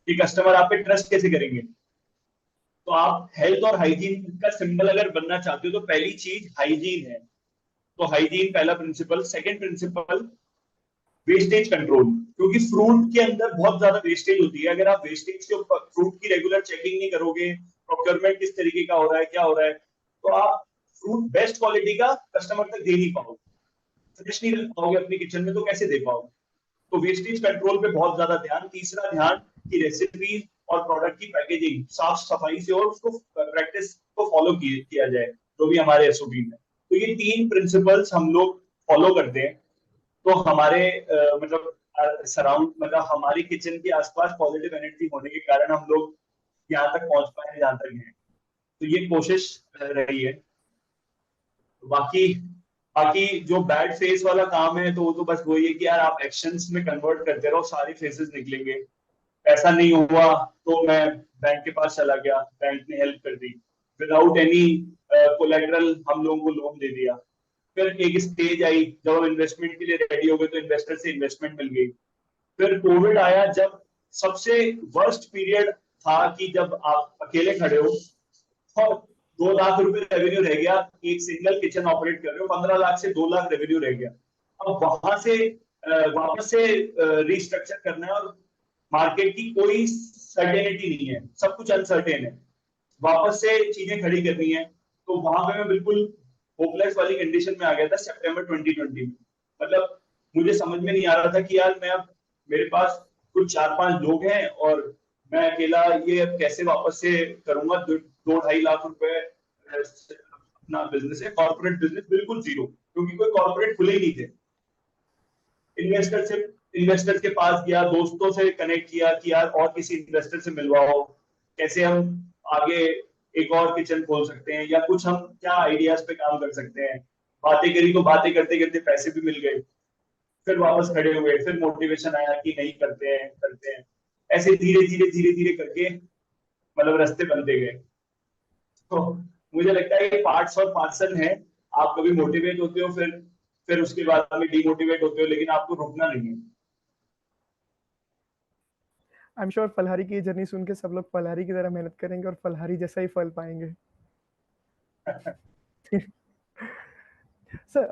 कि कस्टमर आप पे ट्रस्ट कैसे करेंगे। तो आप हेल्थ और हाइजीन का सिंबल अगर बनना चाहते हो तो पहली चीज हाइजीन है। तो हाइजीन पहला principle. Second principle, wastage control. क्योंकि फ्रूट के अंदर बहुत ज्यादा वेस्टेज होती है, अगर आप वेस्टेज के ऊपर फ्रूट की रेगुलर चेकिंग नहीं करोगे, प्रोक्योरमेंट किस तरीके का हो रहा है क्या हो रहा है, तो आप फ्रूट बेस्ट क्वालिटी का कस्टमर तक दे नहीं पाओगे, फ्रेश नहीं रख पाओगे अपने किचन में, तो कैसे दे पाओगे। तो वेस्टेज कंट्रोल पे बहुत ज्यादा ध्यान। तीसरा ध्यान की रेसिपी और प्रोडक्ट की पैकेजिंग साफ सफाई से और उसको प्रैक्टिस को फॉलो किया जाए, जो भी हमारे एसओपी में। तो ये 3 प्रिंसिपल्स हम लोग फॉलो करते हैं, तो हमारे मतलब सराउंड मतलब हमारे किचन के आसपास पॉजिटिव एनर्जी होने के कारण हम लोग यहाँ तक पहुंच पाए जहाँ तक हैं। तो ये कोशिश रही है। बाकी बाकी जो बैड फेस वाला काम है तो वो तो बस वही है कि यार आप एक्शंस में कन्वर्ट करते रहो, सारे फेसेस निकलेंगे। ऐसा नहीं हुआ तो मैं बैंक के पास चला गया, बैंक ने हेल्प कर दी, विदाउट एनी कोलेटरल हम लोगों को लोन दे दिया। फिर एक स्टेज आई जब हम इन्वेस्टमेंट के लिए रेडी हो गए, तो इन्वेस्टर से इन्वेस्टमेंट मिल गई। फिर कोविड आया, जब सबसे वर्स्ट पीरियड था कि जब आप अकेले खड़े हो और 2 लाख रुपए रेवेन्यू रह गया, एक सिंगल किचन ऑपरेट कर रहे हो, 15 लाख से 2 लाख रेवेन्यू रह गया। अब वहां से वापस से रिस्ट्रक्चर करना है, और मार्केट की कोई सर्टेनिटी नहीं है, सब कुछ अनसर्टेन है, वापस से चीजें खड़ी करनी है। तो वहां पे मैं बिल्कुल होपलेस वाली कंडीशन में आ गया था सितंबर 2020 में। मतलब मुझे समझ में नहीं आ रहा था कि यार मैं अब, मेरे पास कुछ 4-5 लोग हैं और मैं अकेला ये अब कैसे वापस से करूंगा। 2-2.5 लाख रुपए अपना बिजनेस है, कॉर्पोरेट बिजनेस बिल्कुल जीरो, क्योंकि कोई कॉर्पोरेट खुले ही नहीं थे। इन्वेस्टर के पास गया, दोस्तों से कनेक्ट किया कि यार और किसी इन्वेस्टर से मिलवाओ, कैसे हम आगे एक और किचन खोल सकते हैं, या कुछ हम क्या आइडियाज पे काम कर सकते हैं। बातें करी तो बातें करते करते पैसे भी मिल गए, फिर वापस खड़े हुए, फिर मोटिवेशन आया कि नहीं करते हैं। ऐसे धीरे धीरे धीरे धीरे करके मतलब रास्ते बनते गए। तो मुझे लगता है कि पार्ट्स और पार्सल है। आप कभी मोटिवेट होते हो, फिर उसके बाद में डीमोटिवेट होते हो, लेकिन आपको रुकना नहीं है। आई एम श्योर फलहारी की जर्नी सुन के सब लोग फलहारी की तरह मेहनत करेंगे और फलहारी जैसा ही फल पाएंगे। Sir,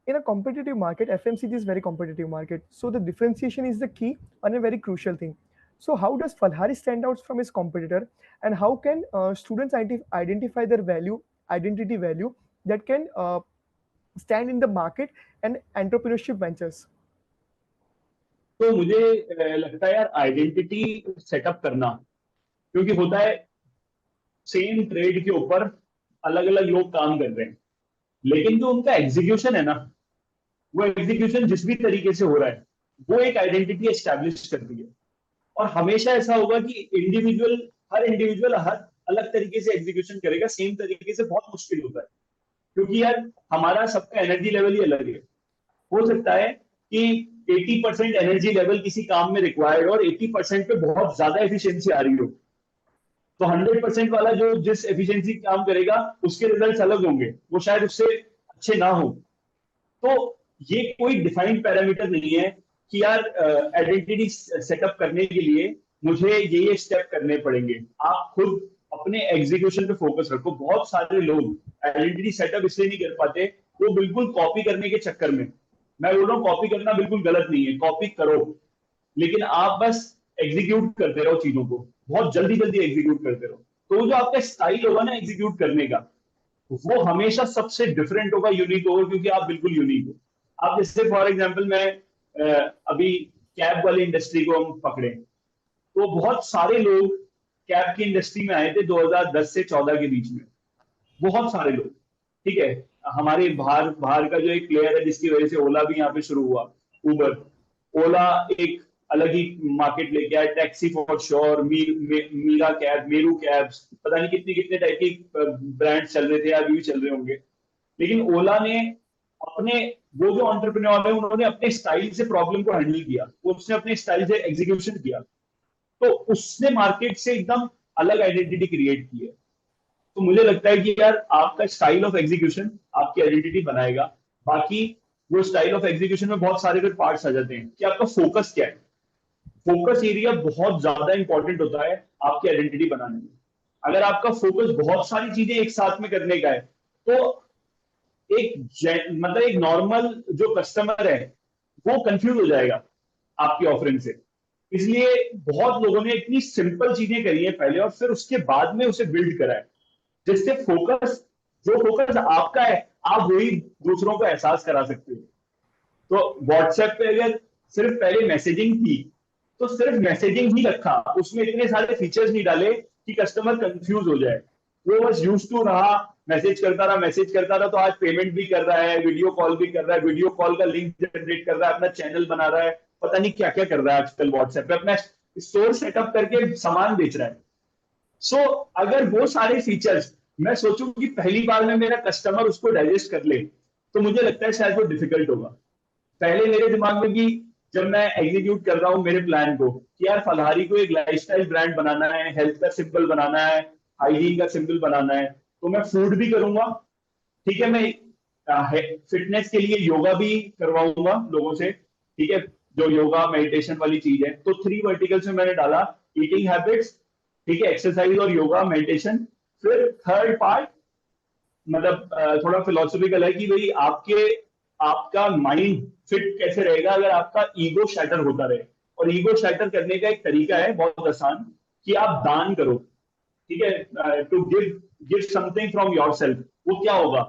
in a competitive market, FMCG is very competitive market. So the differentiation is the key and a very crucial thing. So how does Falhari stand out from his competitor, and how can students identify their identity value that can stand in the market and entrepreneurship ventures? तो मुझे लगता है यार आइडेंटिटी सेटअप करना, क्योंकि होता है सेम ट्रेड के ऊपर अलग अलग लोग काम कर रहे हैं, लेकिन जो उनका एग्जीक्यूशन है ना, वो एग्जीक्यूशन जिस भी तरीके से हो रहा है वो एक आइडेंटिटी एस्टैब्लिश करती है। और हमेशा ऐसा होगा कि हर इंडिविजुअल हर अलग तरीके से एग्जीक्यूशन करेगा, सेम तरीके से बहुत मुश्किल होता है, क्योंकि यार हमारा सबका एनर्जी लेवल ही अलग है। हो सकता है कि 80% एनर्जी लेवल किसी काम में रिक्वायर्ड और 80% पे बहुत ज्यादा एफिशिएंसी आ रही हो, तो 100% वाला जो जिस एफिशिएंसी काम करेगा उसके रिजल्ट्स अलग होंगे, वो शायद उससे अच्छे ना हो। तो ये कोई डिफाइंड पैरामीटर नहीं है कि यार आइडेंटिटी सेटअप करने के लिए मुझे ये स्टेप करने पड़ेंगे। आप खुद अपने एग्जीक्यूशन पे फोकस रखो। बहुत सारे लोग आइडेंटिटी सेटअप इसलिए नहीं कर पाते, वो बिल्कुल कॉपी करने के चक्कर में। मैं बोल रहा हूँ कॉपी करना बिल्कुल गलत नहीं है, कॉपी करो, लेकिन आप बस एग्जीक्यूट करते रहो चीजों को, बहुत जल्दी जल्दी एग्जीक्यूट करते रहो। तो जो आपका स्टाइल होगा ना एग्जीक्यूट करने का, वो हमेशा सबसे डिफरेंट होगा, यूनिक होगा, क्योंकि आप बिल्कुल यूनिक हो। आप जैसे फॉर एग्जांपल मैं अभी कैब वाली इंडस्ट्री को हम पकड़े, तो बहुत सारे लोग कैब की इंडस्ट्री में आए थे 2010 से 14 के बीच में, बहुत सारे लोग। ठीक है, हमारे बाहर बाहर का जो एक प्लेयर है जिसकी वजह से ओला भी यहाँ पे शुरू हुआ, उबर। ओला एक अलग ही मार्केट लेके आया, taxi for sure, Meera cab, Meru cabs, पता नहीं कितने कितने टाइप की ब्रांड चल रहे थे, अभी भी चल रहे होंगे। लेकिन ओला ने अपने, वो जो एंटरप्रेन्योर है उन्होंने अपने स्टाइल से प्रॉब्लम को हैंडल किया, उसने अपने स्टाइल से एग्जीक्यूशन किया, तो उसने मार्केट से एकदम अलग आइडेंटिटी क्रिएट की है। तो मुझे लगता है कि यार आपका स्टाइल ऑफ एग्जीक्यूशन आपकी आइडेंटिटी बनाएगा। बाकी वो स्टाइल ऑफ एग्जीक्यूशन में बहुत सारे फिर पार्ट्स आ जाते हैं कि आपका फोकस क्या है। फोकस एरिया बहुत ज्यादा इंपॉर्टेंट होता है आपकी आइडेंटिटी बनाने में। अगर आपका फोकस बहुत सारी चीजें एक साथ में करने का है, तो मतलब एक नॉर्मल जो कस्टमर है वो कंफ्यूज हो जाएगा आपकी ऑफरिंग से। इसलिए बहुत लोगों ने इतनी सिंपल चीजें करी है पहले, और फिर उसके बाद में उसे बिल्ड करा है, जिससे जो फोकस आपका है आप वही दूसरों को एहसास करा सकते हो। तो व्हाट्सएप पे अगर सिर्फ पहले मैसेजिंग थी, तो सिर्फ मैसेजिंग ही रखा, उसमें इतने सारे फीचर्स नहीं डाले कि कस्टमर कंफ्यूज हो जाए। वो बस यूज टू रहा, मैसेज करता रहा, तो आज पेमेंट भी कर रहा है, वीडियो कॉल भी कर रहा है, वीडियो कॉल का लिंक जनरेट कर रहा है, अपना चैनल बना रहा है, पता नहीं क्या क्या कर रहा है आजकल व्हाट्सएप पे, अपना स्टोर सेटअप करके सामान बेच रहा है। सो अगर वो सारे फीचर्स मैं सोचूं कि पहली बार में मेरा कस्टमर उसको डाइजेस्ट कर ले, तो मुझे लगता है शायद वो डिफिकल्ट होगा। पहले मेरे दिमाग में भी जब मैं एग्जीक्यूट कर रहा हूँ मेरे प्लान को कि यार फलहारी को एक लाइफस्टाइल ब्रांड बनाना है, हेल्थ का सिंबल बनाना है, हाइजीन का सिंबल बनाना है, तो मैं फूड भी करूंगा। ठीक है, मैं फिटनेस के लिए योगा भी करवाऊंगा लोगों से। ठीक है, जो योगा मेडिटेशन वाली चीज है, तो 3 वर्टिकल्स में मैंने डाला, ईटिंग हैबिट्स, ठीक है, एक्सरसाइज और योगा मेडिटेशन। फिर थर्ड पार्ट मतलब थोड़ा फिलोसफिकल है कि भाई आपका माइंड फिट कैसे रहेगा अगर आपका ईगो शैटर होता रहे। और ईगो शैटर करने का एक तरीका है बहुत आसान, कि आप दान करो। ठीक है, to give something from yourself. वो क्या होगा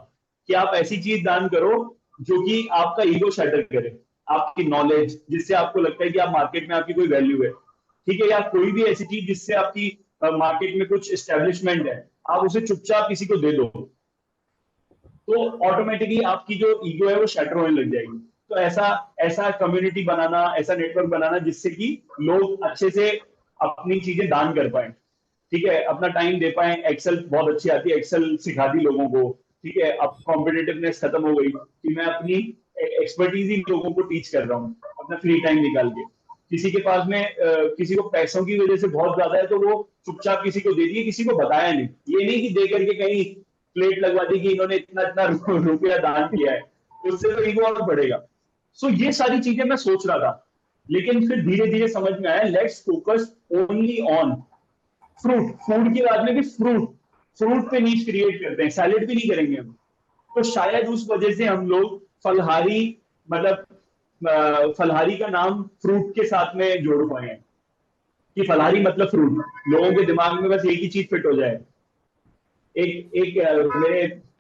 कि आप ऐसी चीज दान करो जो कि आपका ईगो शैटर करे, आपकी नॉलेज, जिससे आपको लगता है कि आप मार्केट में आपकी कोई वैल्यू है। ठीक है, या कोई भी ऐसी चीज जिससे आपकी मार्केट में कुछ एस्टेब्लिशमेंट है, आप उसे चुपचाप किसी को दे दो, तो ऑटोमेटिकली आपकी जो ईगो है वो शटर होने लग जाएगी। तो ऐसा ऐसा कम्युनिटी बनाना, ऐसा नेटवर्क बनाना जिससे कि लोग अच्छे से अपनी चीजें दान कर पाए, ठीक है, अपना टाइम दे पाए। एक्सेल बहुत अच्छी आती है, एक्सेल सिखा दी लोगों को, ठीक है, अब कॉम्पिटिटिवनेस खत्म हो गई कि मैं अपनी एक्सपर्टीज ही लोगों को टीच कर रहा हूँ अपना फ्री टाइम निकाल के। किसी के पास में किसी को पैसों की वजह से बहुत ज्यादा है तो वो चुपचाप किसी को दे दिए, किसी को बताया नहीं, ये नहीं कि दे करके कहीं प्लेट लगवा दी कि इन्होंने इतना इतना रुपया दान किया है, उससे तो ईगो और बढ़ेगा। सो ये सारी चीजें मैं सोच रहा था, लेकिन फिर धीरे धीरे समझ में आया let's focus only on fruit. Food के बाद में भी फ्रूट, फ्रूट पे नीच क्रिएट करते हैं, सैलेड भी नहीं करेंगे हम। तो शायद उस वजह से हम लोग फलहारी, मतलब फलहारी का नाम फ्रूट के साथ में जोड़ पाए हैं कि फलहारी मतलब फ्रूट, लोगों के दिमाग में बस एक ही चीज फिट हो जाए। एक एक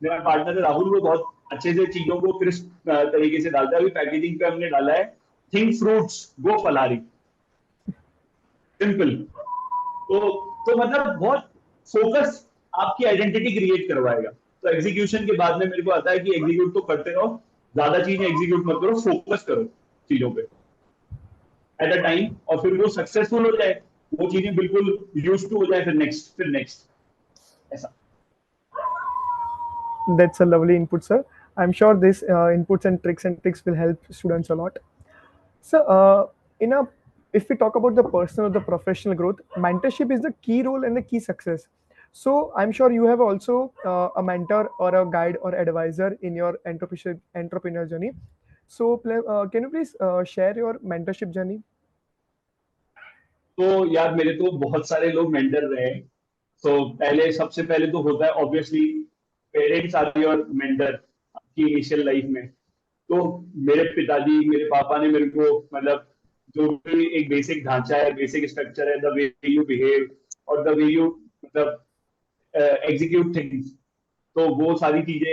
मेरा पार्टनर है राहुल, वो बहुत अच्छे से चीजों को क्रिस्प तरीके से डालता है। अभी पैकेजिंग पे हमने डाला है थिंक फ्रूट्स गो फलहारी, सिंपल। तो तो मतलब बहुत फोकस आपकी आइडेंटिटी क्रिएट करवाएगा। तो एग्जीक्यूशन के बाद में मेरे को आता है कि एग्जीक्यूट तो करते रहो, ज्यादा चीजें एग्जीक्यूट मत करो, फोकस करो चीजों पे एट अ टाइम, और फिर वो सक्सेसफुल हो जाए, वो चीजें बिल्कुल यूज टू हो जाए, फिर नेक्स्ट ऐसा। That's a lovely input, sir. I'm sure this inputs and tricks will help students a lot. So, in a if we talk about the personal or the professional growth, mentorship is the key role and the key success. So, I'm sure you have also a mentor or a guide or advisor in your entrepreneurial journey. So, can you please share your mentorship journey? तो यार मेरे तो बहुत सारे लोग मेंटर रहे हैं। तो पहले, सबसे पहले तो होता है obviously parents are your mentor आपकी इनिशियल लाइफ में। तो मेरे पिताजी, मेरे पापा ने मेरे को मतलब जो भी एक बेसिक ढांचा है, बेसिक स्ट्रक्चर है, द वे यू बिहेव और द वे यू मतलब एग्जीक्यूट थिंग्स, तो वो सारी चीजें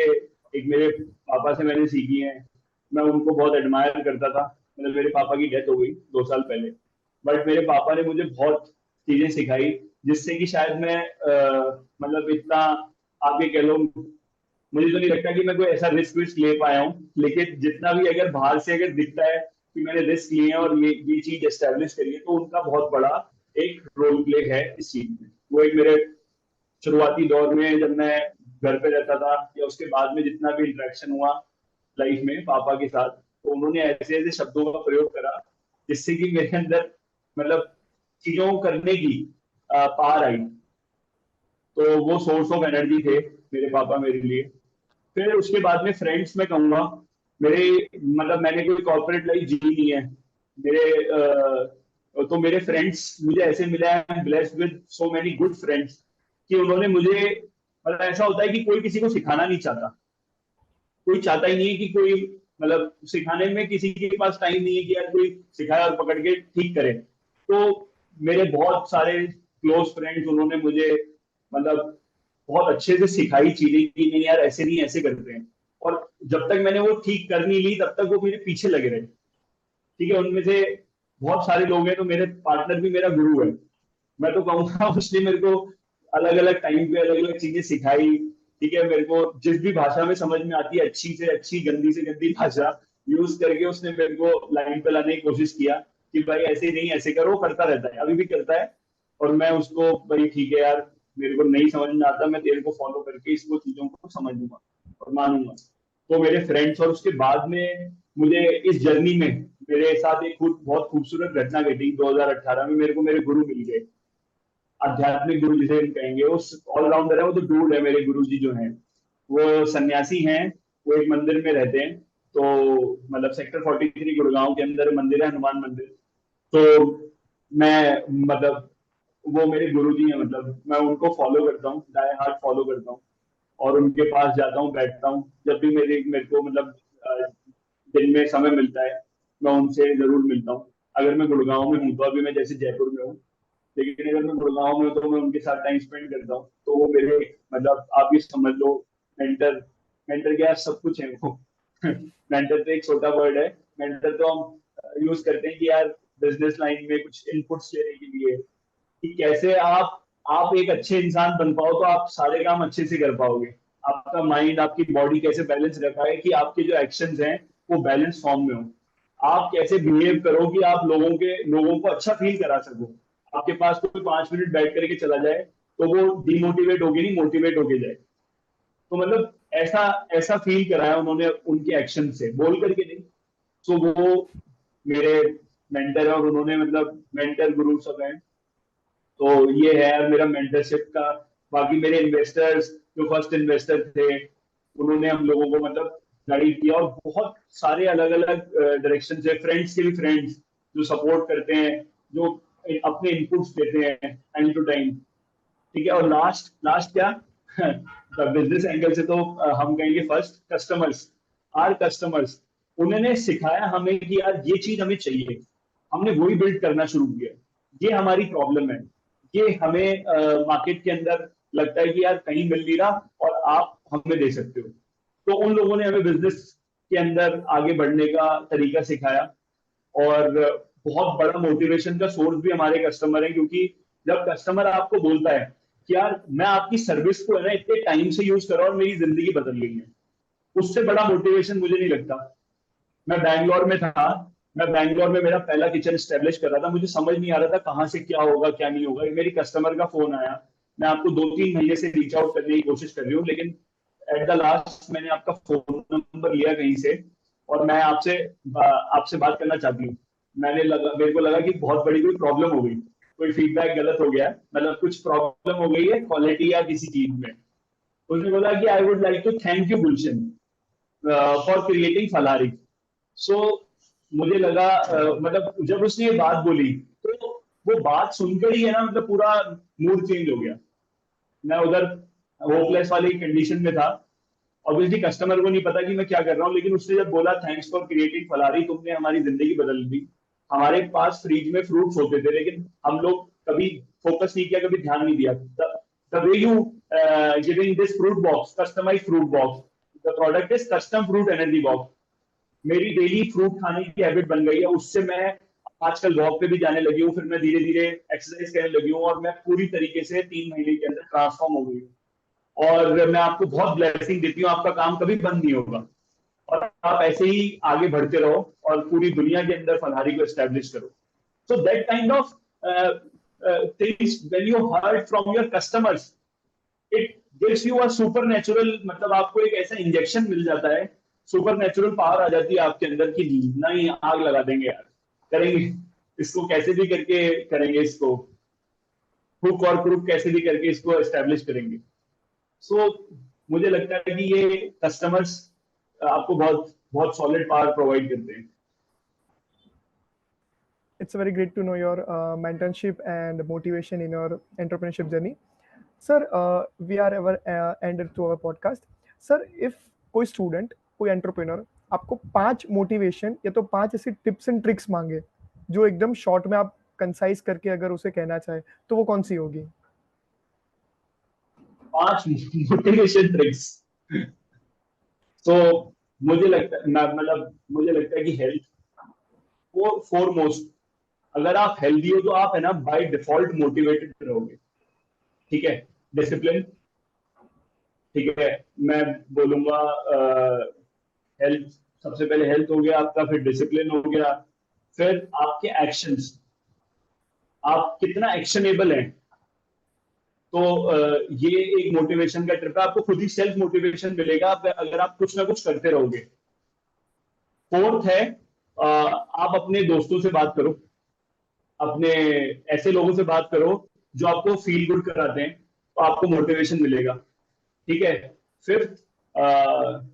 एक मेरे पापा से मैंने सीखी हैं। मैं उनको बहुत एडमायर करता था। मतलब मेरे पापा की डेथ हो गई 2 साल पहले, बट मेरे पापा ने मुझे बहुत चीजें सिखाई जिससे कि शायद मैं मतलब इतना, आप ये कह लो, मुझे तो नहीं लगता कि मैं कोई ऐसा रिस्क विस्क ले पाया हूँ, लेकिन जितना भी अगर बाहर से अगर दिखता है कि मैंने रिस्क लिए हैं और ये चीज एस्टेब्लिश करी है, तो उनका बहुत बड़ा एक रोल प्ले है इस चीज में। वो एक मेरे शुरुआती दौर में जब मैं घर पे रहता था या उसके बाद में जितना भी इंटरेक्शन हुआ लाइफ में पापा के साथ, तो उन्होंने ऐसे ऐसे शब्दों का प्रयोग करा जिससे कि मेरे अंदर मतलब चीजों को करने की पार आई। तो वो सोर्स ऑफ एनर्जी थे मेरे पापा मेरे लिए। फिर उसके बाद में फ्रेंड्स में कहूंगा, मेरे मतलब मैंने कोई कॉर्पोरेट लाइफ जी नहीं है। मेरे तो मेरे फ्रेंड्स मुझे ऐसे मिला है, blessed with so many good friends, कि उन्होंने मुझे मतलब ऐसा होता है कि कोई किसी को सिखाना नहीं चाहता, कोई चाहता ही नहीं है कि कोई मतलब सिखाने में किसी के पास टाइम नहीं है कि यार कोई सिखाए और पकड़ के ठीक करे। तो मेरे बहुत सारे क्लोज फ्रेंड्स, उन्होंने मुझे मतलब बहुत अच्छे से सिखाई चीजें कि नहीं यार ऐसे नहीं, ऐसे करते हैं। और जब तक मैंने वो ठीक कर नहीं ली तब तक वो मेरे पीछे लगे रहे, ठीक है। उनमें से बहुत सारे लोग हैं, तो मेरे पार्टनर भी मेरा गुरु है, मैं तो कहूंगा। उसने मेरे को अलग अलग टाइम पे अलग अलग चीजें सिखाई, ठीक है। मेरे को जिस भी भाषा में समझ में आती है, अच्छी से अच्छी गंदी से गंदी भाषा यूज करके उसने मेरे को लाइन पे लाने की कोशिश किया कि भाई ऐसे नहीं, ऐसे करो। करता रहता है, अभी भी करता है। और मैं उसको, भाई ठीक है यार, मेरे को नहीं समझ में आता, मैं तेरे को फॉलो करके इसको चीजों को समझूंगा और मानूंगा। तो मेरे फ्रेंड्स, और उसके बाद में मुझे इस जर्नी में मेरे साथ एक बहुत खूबसूरत घटना घटी 2018 में। मेरे को मेरे गुरु मिल गए, आध्यात्मिक गुरु जिसे हम कहेंगे। वो ऑलराउंडर है, वो तो डूड है। मेरे गुरु जी जो हैं वो सन्यासी हैं, वो एक मंदिर में रहते हैं। तो मतलब सेक्टर 43 गुड़गांव के अंदर मंदिर है, हनुमान मंदिर। तो मैं मतलब वो मेरे गुरु जी हैं, मतलब मैं उनको फॉलो करता हूँ, डाई हार्ट फॉलो करता हूँ। और उनके पास जाता हूँ, बैठता हूँ, जब भी मेरे को मतलब दिन में समय मिलता है मैं उनसे जरूर मिलता हूँ। अगर मैं गुड़गांव में हूँ तो, अभी मैं जैसे जयपुर में हूँ, लेकिन अगर मैं गुड़गांव में हूँ तो मैं उनके साथ टाइम स्पेंड करता हूँ। तो वो मेरे मतलब आप ये समझ लो मेंटर। मेंटर क्या, सब कुछ है वो। मेंटर तो एक छोटा वर्ड है। मेंटर तो हम यूज करते हैं कि यार बिजनेस लाइन में कुछ इनपुट्स लेने के लिए, कि कैसे आप आप एक अच्छे इंसान बन पाओ तो आप सारे काम अच्छे से कर पाओगे। आपका माइंड, आपकी बॉडी कैसे बैलेंस रखा है कि आपके जो एक्शंस हैं वो बैलेंस फॉर्म में हो। आप कैसे बिहेव करो कि आप लोगों को अच्छा फील करा सको। आपके पास कोई 5 मिनट बैठ करके चला जाए तो वो डिमोटिवेट होके नहीं, मोटिवेट होके जाए। तो मतलब ऐसा ऐसा फील कराया उन्होंने उनके एक्शन से, बोल करके नहीं। सो वो मेरे मेंटर है और उन्होंने मतलब मेंटर गुरु सब हैं। तो ये है मेरा मेंटरशिप का। बाकी मेरे इन्वेस्टर्स, जो फर्स्ट इन्वेस्टर थे, उन्होंने हम लोगों को मतलब गाइड किया। और बहुत सारे अलग अलग डायरेक्शन से फ्रेंड्स के भी फ्रेंड्स जो सपोर्ट करते हैं, जो अपने इनपुट्स देते हैं टाइम टू टाइम। ठीक है। और लास्ट लास्ट क्या बिजनेस एंगल से तो हम कहेंगे फर्स्ट कस्टमर्स। आर कस्टमर्स, उन्होंने सिखाया हमें कि यार ये चीज हमें चाहिए, हमने वही बिल्ड करना शुरू किया। ये हमारी प्रॉब्लम है, ये हमें मार्केट के अंदर लगता है कि यार कहीं मिल नहीं रहा और आप हमें दे सकते हो। तो उन लोगों ने हमें बिजनेस के अंदर आगे बढ़ने का तरीका सिखाया। और बहुत बड़ा मोटिवेशन का सोर्स भी हमारे कस्टमर है, क्योंकि जब कस्टमर आपको बोलता है कि यार मैं आपकी सर्विस को है ना इतने टाइम से यूज कर रहा हूं और मेरी जिंदगी बदल गई है, उससे बड़ा मोटिवेशन मुझे नहीं लगता। मैं बैंगलोर में था, मैं बैंगलोर में मेरा पहला किचन स्टेब्लिश कर रहा था। मुझे समझ नहीं आ रहा था कहाँ से क्या होगा क्या नहीं होगा। मेरी कस्टमर का फोन आया, मैं आपको 2-3 महीने से रीच आउट करने की कोशिश कर रही हूँ, लेकिन एट द लास्ट मैंने आपका फोन नंबर लिया कहीं से और मैं आपसे आपसे बात करना चाहती हूँ। मेरे को लगा कि बहुत बड़ी कोई प्रॉब्लम हो गई, कोई फीडबैक गलत हो गया, मतलब कुछ प्रॉब्लम हो गई है क्वालिटी या किसी चीज में। उसने बोला कि I would like to thank you Gulshan for creating Phalahari. So मुझे लगा मतलब जब उसने ये बात बोली तो वो बात सुनकर ही है ना, मतलब पूरा मूड चेंज हो गया। मैं उधर होपलेस वाली कंडीशन में था। ऑब्वियसली कस्टमर को नहीं पता कि मैं क्या कर रहा हूँ, लेकिन उसने जब बोला थैंक्स फॉर क्रिएटिंग फलारी, तुमने हमारी जिंदगी बदल दी। हमारे पास फ्रिज में फ्रूट्स होते थे लेकिन हम लोग कभी फोकस नहीं किया, कभी ध्यान नहीं दिया। The way you giving this fruit box, customize fruit box, the product is custom fruit energy box. मेरी डेली फ्रूट खाने की हैबिट बन गई है। उससे मैं आजकल वॉक पे भी जाने लगी हूँ, फिर मैं धीरे धीरे एक्सरसाइज करने लगी हूँ और मैं पूरी तरीके से 3 महीने के अंदर ट्रांसफॉर्म हो गई हूँ। और मैं आपको बहुत ब्लेसिंग देती हूँ, आपका काम कभी बंद नहीं होगा और आप ऐसे ही आगे बढ़ते रहो और पूरी दुनिया के अंदर फनहारी को एस्टेब्लिश करो। So that kind of things when you heard from your customers, it gives you a super natural, मतलब आपको एक ऐसा इंजेक्शन मिल जाता है, सुपर नेचुरल पावर आ जाती है आपके अंदर की नहीं आग लगा देंगे यार, करेंगे इसको कैसे भी करके, करेंगे इसको हुक और क्रुक कैसे भी करके इसको एस्टेब्लिश करेंगे। सो मुझे लगता है कि ये कस्टमर्स आपको बहुत बहुत सॉलिड पावर प्रोवाइड करते हैं। It's very great to know your mentorship and motivation in your entrepreneurship journey. Sir, we are ever ended to our podcast. Sir, if कोई स्टूडेंट, कोई एंटरप्रेन्योर आपको 5 मोटिवेशन या तो 5 ऐसी टिप्स एंड ट्रिक्स मांगे जो एकदम शॉर्ट में आप कंसाइज करके अगर उसे कहना चाहे तो वो कौन सी होगी? 5 मोटिवेशन ट्रिक्स। तो मुझे लगता है मतलब मुझे लगता है कि हेल्थ वो फोरमोस्ट। अगर आप हेल्दी हो तो आप है ना बाय डिफॉल्ट मोटिवेटेड रहोगे। ठीक है। डिसिप्लिन, ठीक है, मैं बोलूंगा हेल्थ, सबसे पहले हेल्थ हो गया आपका, फिर डिसिप्लिन हो गया, फिर आपके एक्शंस, आप कितना एक्शनेबल हैं। तो ये एक मोटिवेशन का ट्रिप है, आपको खुद ही सेल्फ मोटिवेशन मिलेगा अगर आप कुछ ना कुछ करते रहोगे। फोर्थ है आप अपने दोस्तों से बात करो, अपने ऐसे लोगों से बात करो जो आपको फील गुड कराते हैं, तो आपको मोटिवेशन मिलेगा। ठीक है। फिफ्थ,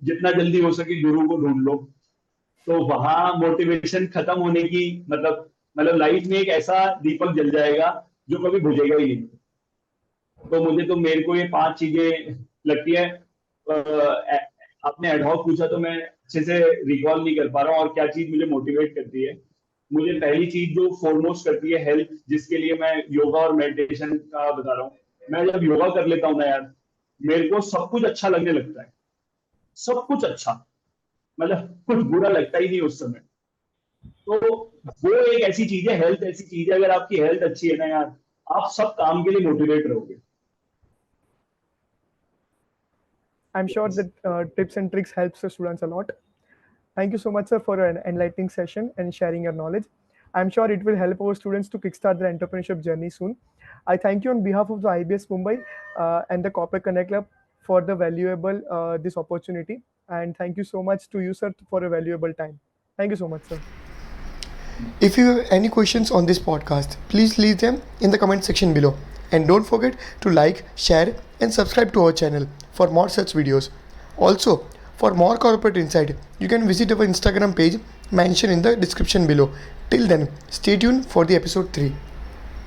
जितना जल्दी हो सके गुरु को ढूंढ लो, तो वहां मोटिवेशन खत्म होने की मतलब लाइफ में एक ऐसा दीपक जल जाएगा जो कभी बुझेगा ही नहीं। तो मुझे तो मेरे को ये 5 चीजें लगती है। आपने एडहॉक पूछा तो मैं अच्छे से रिकॉल नहीं कर पा रहा हूँ और क्या चीज मुझे मोटिवेट करती है। मुझे पहली चीज जो फोरमोस्ट करती है हेल्थ, जिसके लिए मैं योगा और मेडिटेशन का बता रहा हूँ। मैं जब योगा कर लेता हूँ ना यार, मेरे को सब कुछ अच्छा लगने लगता है, सब कुछ अच्छा, मतलब कुछ बुरा लगता ही नहीं उस समय। तो वो एक ऐसी चीज है, हेल्थ ऐसी चीज है, अगर आपकी हेल्थ अच्छी है ना यार, आप सब काम के लिए मोटिवेट रहोगे. I'm sure that tips and tricks helps the students a lot. Thank you so much, sir, for an enlightening session and sharing your knowledge. I'm sure it will help our students to kickstart their entrepreneurship journey soon. I thank you on behalf of the IBS Mumbai and the Corporate Connect Club for the valuable this opportunity. And thank you so much to you, sir, for a valuable time. Thank you so much, sir. If you have any questions on this podcast, please leave them in the comment section below. And don't forget to like, share, and subscribe to our channel for more such videos. Also, for more corporate insight, you can visit our Instagram page mentioned in the description below. Till then, stay tuned for the episode 3.